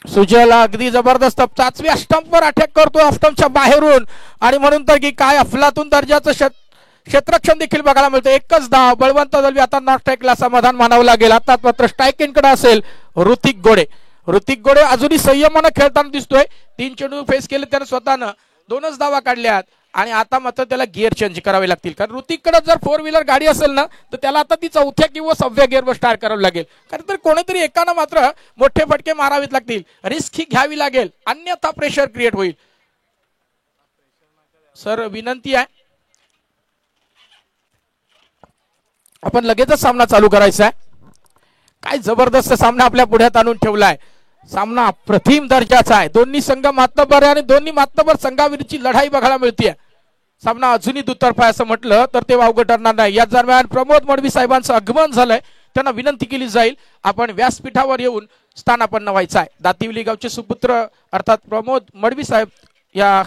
सुजल अगदी जबरदस्त 5व्या स्टंपवर अटॅक करतो ऑफस्टंपच्या बाहेरून आणि म्हणून तर की काय अफलातून दर्जाचं क्षेत्ररक्षण देखील बघायला मिळतं. एकच धाव. बळवंत दळवी आता नॉट स्ट्राईकला समाधान मानावं लागेल. आता मात्र स्ट्राईक इनकडे असेल ऋतिक गोडे. ऋतिक गोडे अजूनही संयमानं खेळताना दिसतोय. 3 चेंडू फेस केले त्याने स्वतःनं, 2च धावा काढल्यात आणि आता मात्र त्याला गिअर चेंज करावे लागतील. कारण ऋतिककडे जर 4 व्हीलर गाडी असेल ना तर त्याला आता ती 4थ्या किंवा 6व्या गिअरवर स्टार्ट करावं लागेल. कारण तर कोणीतरी एकानं मात्र मोठे फटके मारावेत लागतील. रिस्क ही घ्यावी लागेल, अन्यथा प्रेशर क्रिएट होईल. सर विनंती आहे, आपण लगेचच सामना चालू करायचा आहे. काय जबरदस्त सामना आपल्या पुढ्यात आणून ठेवलाय. सामना अप्रतिम दर्जाचा आहे. दोन्ही संघ मातबर आणि दोन्ही मातबर संघाविरुद्धची लढाई बघायला मिळते. सामना अजूनही दुतर्फा असं म्हटलं तर ते वावगं ठरणार नाही. या दरम्यान प्रमोद मडवी साहेबांचं आगमन झालंय. त्यांना विनंती केली जाईल आपण व्यासपीठावर येऊन स्थानापन्न व्हायचं आहे. दातिवली गावचे सुपुत्र अर्थात प्रमोद मडवी साहेब या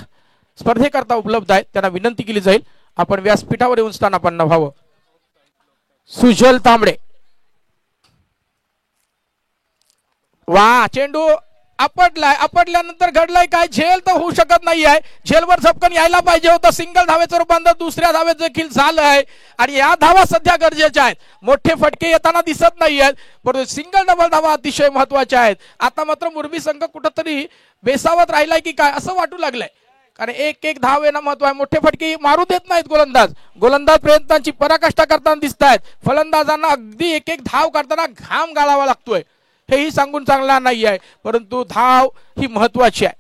स्पर्धेकरता उपलब्ध आहेत. त्यांना विनंती केली जाईल आपण व्यासपीठावर येऊन स्थानापन्न व्हावं. सुजल तांबडे. वा, चेंडू आपटलाय. आपटल्यानंतर घडलाय काय, झेल तर होऊ शकत नाही आहे. झेलवर झपकन यायला पाहिजे होतं. सिंगल धावेचं रूपांतर दुसऱ्या धावेत देखील झालंय आणि या धावा सध्या गरजेच्या आहेत. मोठे फटके येताना दिसत नाही आहेत, परंतु सिंगल डबल धावा अतिशय महत्वाच्या आहेत. आता मात्र मुरबी संघ कुठंतरी बेसावत राहिलाय की काय असं वाटू लागलंय. कारण एक धाव येणं महत्व आहे. मोठे फटके मारू देत नाहीत गोलंदाज प्रयत्नांची पराकाष्ठा करताना दिसत आहेत. फलंदाजांना अगदी एक धाव काढताना घाम गाळावा लागतोय. हेही सांगून चांगला नाही आहे, परंतु धाव ही महत्वाची आहे.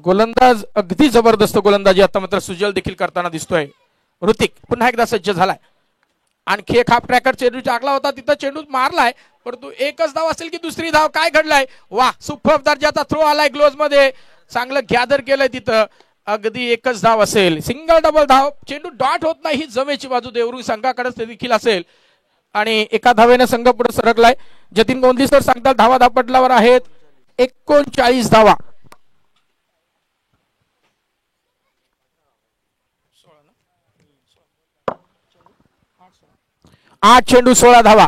गोलंदाज अगदी जबरदस्त गोलंदाजी आता मात्र सुजल देखील करताना दिसतोय. ऋतिक पुन्हा एकदा सज्ज झालाय. आणखी एक हाफ ट्रॅकर चेंडू टाकला होता, तिथं चेंडू मारलाय, परंतु एकच धाव असेल की दुसरी धाव. काय घडलाय, वा सुपर दर्जाचा थ्रो आलाय ग्लोव्ज मध्ये. चांगलं गॅदर केलंय तिथं. अगदी एकच धाव असेल. सिंगल डबल धाव. चेंडू डॉट होत नाही ही जमेची बाजू देवरुंग संघाकडेच देखील असेल आणि एका धावेने संघ पुढे सरकलाय. जतीन गोंधली सर सांगतात धावा धापटल्यावर आहेत 39 धावा. 8 चेंडू 16 धावा.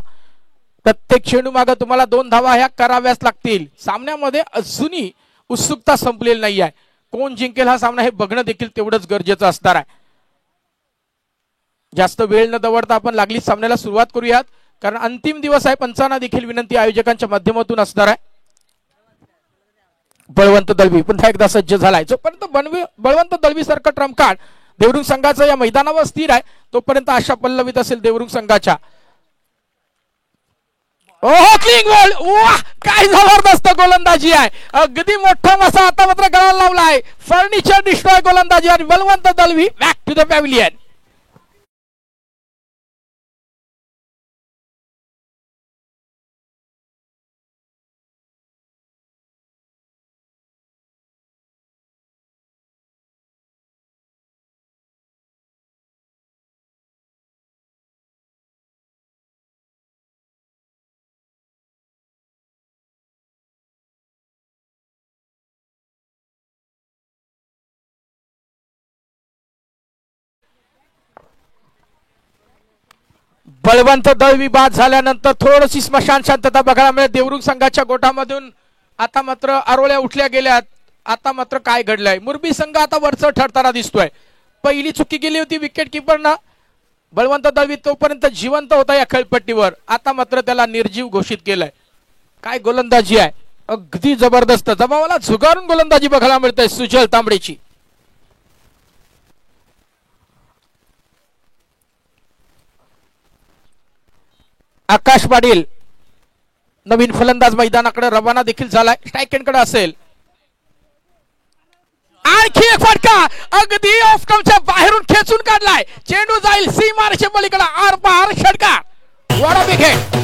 प्रत्येक चेंडू मागे तुम्हाला 2 धावा ह्या कराव्याच लागतील. सामन्यामध्ये अजूनही उत्सुकता संपलेली नाही आहे. कोण जिंकेल हा सामना हे बघणं देखील तेवढंच गरजेचं असणार आहे. जास्त वेळ न दवडता आपण लागली सामन्याला सुरुवात करूयात, कारण अंतिम दिवस आहे. पंचांना देखील विनंती आयोजकांच्या माध्यमातून असणार आहे. बळवंत दळवी पुन्हा एकदा सज्ज झालाय. जोपर्यंत बळवंत दळवी सारखं ट्रम्प कार्ड देवरुंग संघाचं या मैदानावर स्थिर आहे तोपर्यंत आशा पल्लवित असेल देवरुंग संघाच्या. ओहो, क्लीन बॉल. वाह, काय जबरदस्त गोलंदाजी आहे. अगदी मोठा मसा आता मात्र गळाला लावलाय. फर्निचर डिस्ट्रॉय गोलंदाजी आणि Balwant Dalvi back to the pavilion. Balwant Dalvi बाद झाल्यानंतर थोडीशी स्मशान शांतता बघायला मिळेल देवरुंग संघाच्या गोठामधून. आता मात्र आरोळ्या उठल्या गेल्यात. आता मात्र काय घडलंय, मुरबी संघ आता वरचढ ठरताना दिसतोय. पहिली चुकी केली होती विकेट किपरनं. बळवंत दळवी तोपर्यंत जिवंत होता या खेळपट्टीवर, आता मात्र त्याला निर्जीव घोषित केलंय. काय गोलंदाजी आहे, अगदी जबरदस्त. जमावाला झुगारून गोलंदाजी बघायला मिळते सुजल तांबडेची. आकाश पाटील नवीन फलंदाज मैदानाकडे रवाना देखील झालाय. स्ट्राईक एंडकडे असेल आणखी एक फटका अगदी ऑफ स्टंपच्या बाहेरून खेचून काढलाय. चेंडू जाईल सीमारेषे पलीकडे आर पार षटकार. What a big hit.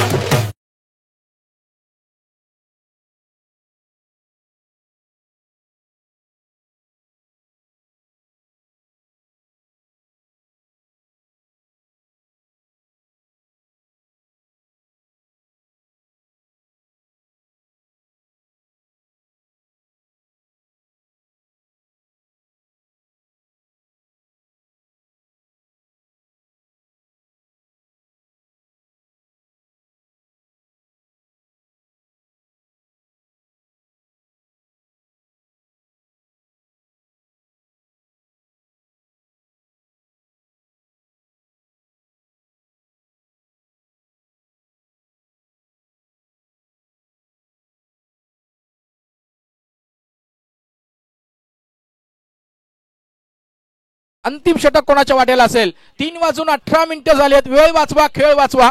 अंतिम षटक कोणाच्या वाट्याला असेल. 3:18 झालेत. वेळ वाचवा, खेळ वाचवा.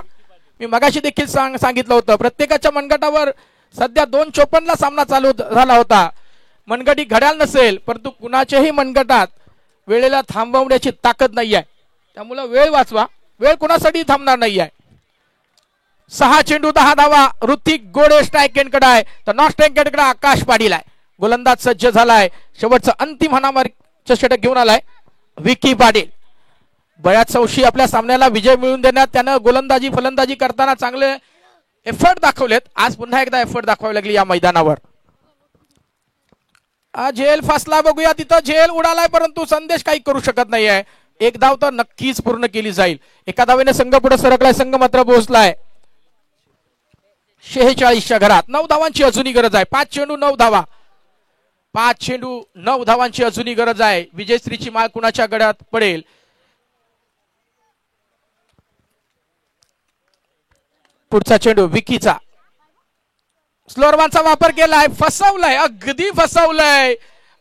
मी मगाशी देखील सांगितलं होतं प्रत्येकाच्या मनगटावर सध्या 2:54 सामना चालू झाला होता. मनगटी घड्याळ नसेल परंतु कुणाच्याही मनगटात वेळेला थांबवण्याची ताकद नाही आहे. त्यामुळे वेळ वाचवा. वेळ कुणासाठी थांबणार नाही आहे. 6 चेंडू 10 धावा. ऋतिक गोडे स्ट्राईक एंडकडे आहे तर नॉन स्ट्राईक एंडकडे आकाश पाटील आहे. गोलंदाज सज्ज झालाय. शेवटचं अंतिम हाणामारीचं षटक घेऊन आलाय विकी पाटील. बऱ्याच अंशी आपल्या सामन्याला विजय मिळवून देण्यात त्यानं गोलंदाजी फलंदाजी करताना चांगले एफर्ट दाखवलेत. आज पुन्हा एकदा एफर्ट दाखवावी लागली या मैदानावर. झेल फसला बघूया. तिथं झेल उडालाय परंतु संदेश काही करू शकत नाहीये. एक धाव तर नक्कीच पूर्ण केली जाईल. एका धावेने संघ पुढे सरकलाय. संघ मात्र पोहोचलाय 46च्या घरात. 9 धावांची अजूनही गरज आहे. 5 चेंडू 9 धावा. 5 चेंडू 9 धावांची अजूनही गरज आहे. विजयश्रीची माळ कुणाच्या गळ्यात पडेल. पुढचा चेंडू विकीचा. स्लोअरमॅनचा वापर केलाय. फसवलाय. अगदी फसवलाय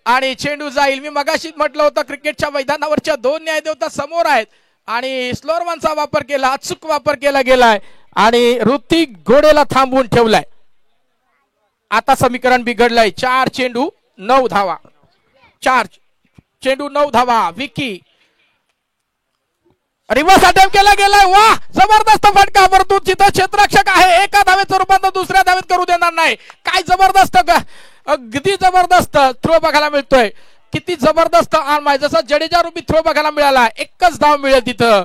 आणि चेंडू जाईल. मी मगाशी म्हटलं होतं क्रिकेटच्या मैदानावरच्या 2 न्यायदेवता समोर आहेत आणि स्लोअरमॅनचा वापर केला. अचूक वापर केला गेलाय आणि ऋतिक घोडेला थांबवून ठेवलाय. आता समीकरण बिघडलंय. 4 चेंडू 9 धावा. 4 चेंडू 9 धावा. विकी रिव्हर्स अटेम्प्ट केला गेलाय. वाह जबरदस्त फटका. परंतु तिथं क्षेत्ररक्षक आहे. एका धावेचं रूपांतर दुसऱ्या धावेत करू देणार नाही. काय जबरदस्त अगदी जबरदस्त थ्रो बघायला मिळतोय. किती जबरदस्त आर्म आहे. जसं जडेजा रूपी थ्रो बघायला मिळाला. एकच धाव मिळेल तिथं.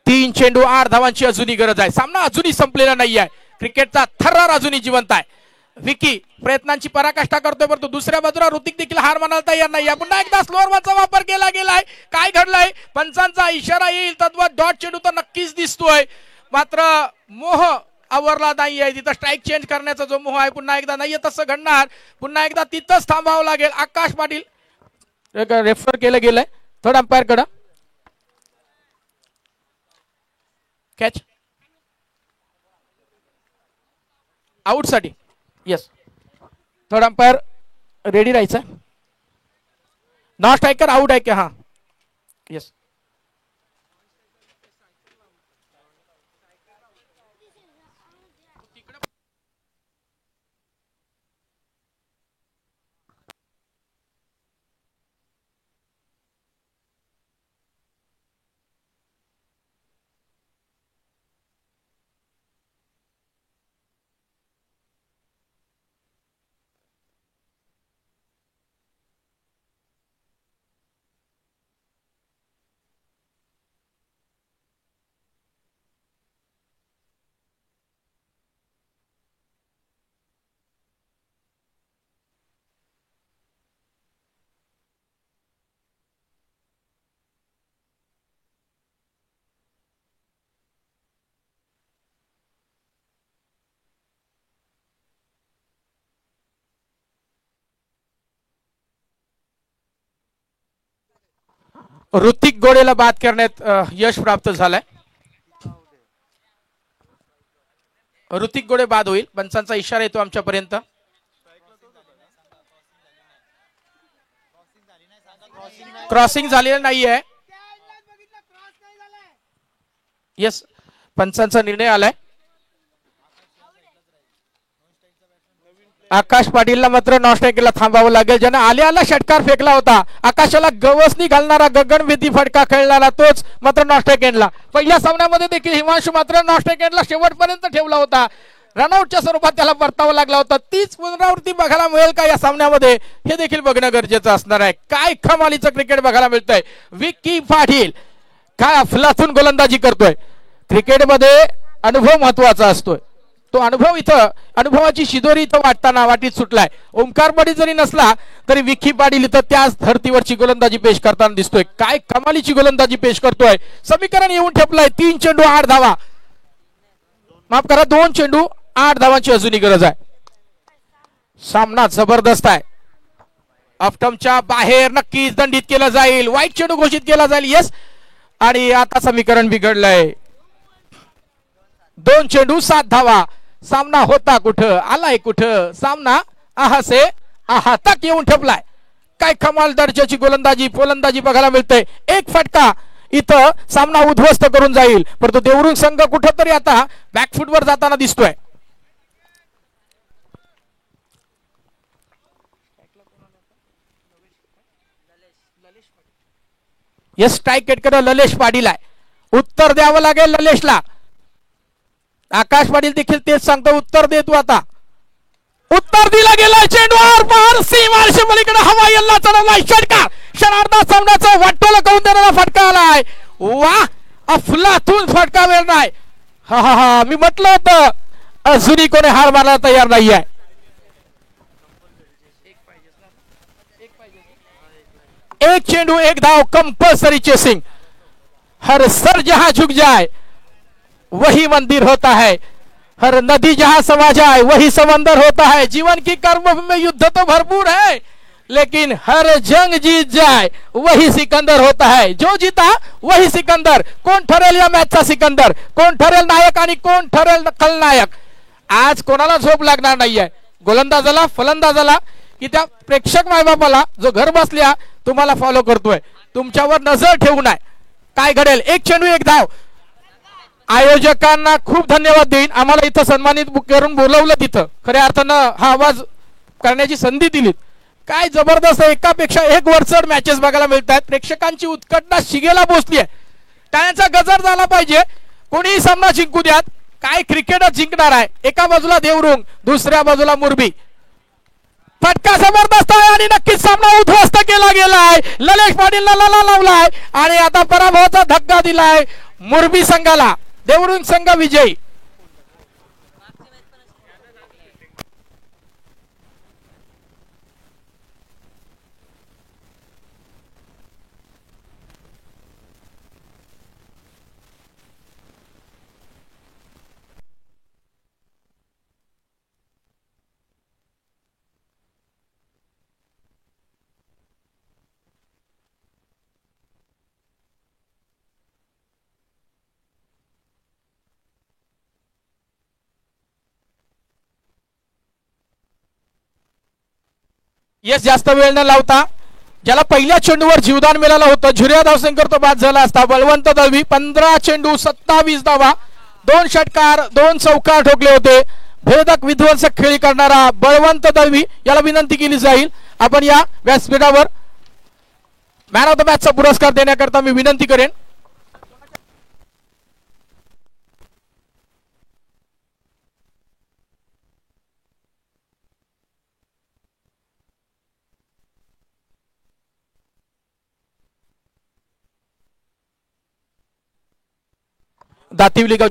3 चेंडू 8 धावांची अजूनही गरज आहे. सामना अजूनही संपलेला नाही आहे. क्रिकेटचा थर्रार अजूनही जिवंत आहे. विकी प्रयत्नांची पराकाष्ठा करतोय परंतु दुसऱ्या बाजूला ऋतिक देखील हार मानायला तयार नाही. पुन्हा एकदा स्लोअरमॅनचा वापर केला गेलाय. काय घडलाय. पंचांचा इशारा येईल तद्वत डॉट चेंडू तर नक्कीच दिसतोय. मात्र मोह आवरला नाहीये. तिथं स्ट्राईक चेंज करण्याचा जो मोह आहे पुन्हा एकदा नाहीये तसं घडणार. पुन्हा एकदा तिथंच थांबावं लागेल. आकाश पाटील रेफर केलं गेलंय थर्ड अंपायर कडे. कॅच आउट साठी. येस थर्ड अंपायर रेडी राहायचं. नॉन स्ट्रायकर आउट आहे की. हा येस ऋतिक घोडेला बाद करण्यात यश प्राप्त झालंय. ऋतिक घोडे बाद होईल. पंचांचा इशारा येतो आमच्यापर्यंत. क्रॉसिंग झालेलं नाहीये. येस पंचांचा निर्णय आलाय. आकाश पाटीलला मात्र नॉस्ट्रायकरला थांबावं लागेल. ज्याने आल्याला षटकार फेकला होता, आकाशाला गवसणी घालणारा गगनभेदी फटका खेळणारा तोच मात्र नॉस्ट्रायकरला. पहिल्या सामन्यामध्ये देखील हिमांशू मात्र नॉस्ट्रायकरला शेवटपर्यंत ठेवला होता, रनआउटच्या स्वरूपात त्याला परतावं लागला होता. तीच पुनरावृत्ती बघायला मिळेल का या सामन्यामध्ये हे देखील बघणं गरजेचं असणार आहे. काय कमालीचं क्रिकेट बघायला मिळतंय. विक्की पाटील काय अफलातून गोलंदाजी करतोय. क्रिकेटमध्ये अनुभव महत्वाचा असतोय. तो अनुभव इथं, अनुभवाची शिदोरी इथं वाटीत सुटलाय. ओंकार पाटील जरी नसला तरी विक्की पाटील इथं त्याच धर्तीवरची गोलंदाजी पेश करताना दिसतोय. काय कमालीची गोलंदाजी पेश करतोय. समीकरण येऊन ठेपलंय. 3 चेंडू 8 धावा, माफ करा 2 चेंडू 8 धावांची अजूनही गरज आहे. सामना जबरदस्त आहे. ऑफटमच्या बाहेर नक्कीच दंडित केलं जाईल. वाईट चेंडू घोषित केला जाईल. येस, आणि आता समीकरण बिघडलंय. 2 चेंडू 7 धावा. सामना होता कुठं, आलाय कुठं. सामना आहासे आहा तक येऊन ठेपलाय. काय कमाल दर्जाची गोलंदाजी फलंदाजी बघायला मिळते. एक फटका इथं सामना उद्ध्वस्त करून जाईल, परंतु देवरुंग संघ कुठंतरी आता बॅकफुटवर जाताना दिसतोय. यस, स्ट्राइक केटकडे ललेश पाटील आहे. उत्तर द्यावं लागेल ललेशला. आकाश पाटील देखील तेच सांगतो, उत्तर दे तू आता. उत्तर दिला गेला. चेंडूवर पार सीमारेषे पलीकडे हवा यल्ला चढवलाय. षटकार क्षणार्धात सामन्याचा वाटोला करून देणारा फटका आलाय. वा, अफलातून फटका मिळणार. हा हा हा, मी म्हटलं होतं अजूनही कोणी हार मारायला तयार नाही आहे. एक चेंडू 1 धाव, कंपल्सरी चेसिंग. हर सर जहां झुक जाए वही मंदिर होता है, हर नदी जहां समा जाए वही समंदर होता है. जीवन की कर्मभूमि में युद्ध तो भरपूर है, लेकिन हर जंग जीत जाए वही सिकंदर होता है. जो जीता वही सिकंदर. कोण ठरेल या मॅचचा सिकंदर, कोण ठरेल नायक आणि कोण ठरेल खलनायक. आज कोणाला झोप लागणार नाहीये. गोलंदाजाला, फलंदाजाला की त्या प्रेक्षक मायबापाला जो घर बसल्या तुम्हाला फॉलो करतोय, तुमच्यावर नजर ठेवून आहे. काय घडेल. 1 चेंडू 1 धाव. आयोजकांना खूप धन्यवाद देईन. आम्हाला इथं सन्मानित करून बोलवलं, तिथं खऱ्या अर्थानं हा आवाज करण्याची संधी दिलीत. काय जबरदस्त, एकापेक्षा एक वरचढ मॅचेस बघायला मिळत आहेत. प्रेक्षकांची उत्कंठा शिगेला पोहोचली आहे. टाळ्यांचा गजर झाला पाहिजे. कोणीही सामना जिंकू द्यात. काय क्रिकेटच जिंकणार आहे. एका बाजूला देवरुंग, दुसऱ्या बाजूला मुरबी. फटका जबरदस्त आहे आणि नक्कीच सामना उद्ध्वस्त केला गेलाय. ललेश पाटीलला लला लावलाय आणि आता पराभवाचा धक्का दिलाय मुरबी संघाला. देवरुंग संघ विजयी. येस, जास्त वेळ न लावता ज्याला पहिल्या चेंडूवर जीवदान मिळालं होतं, झुरिया धावसंकर तो बाद झाला असता. बळवंत दळवी 15 चेंडू 27 धावा, 2 षटकार 2 चौकार ठोकले होते. भेदक विध्वंसक खेळी करणारा बळवंत दळवी याला विनंती केली जाईल, आपण या व्यासपीठावर मॅन ऑफ द मॅचचा पुरस्कार देण्याकरता मी विनंती करेन. दातिवली गाव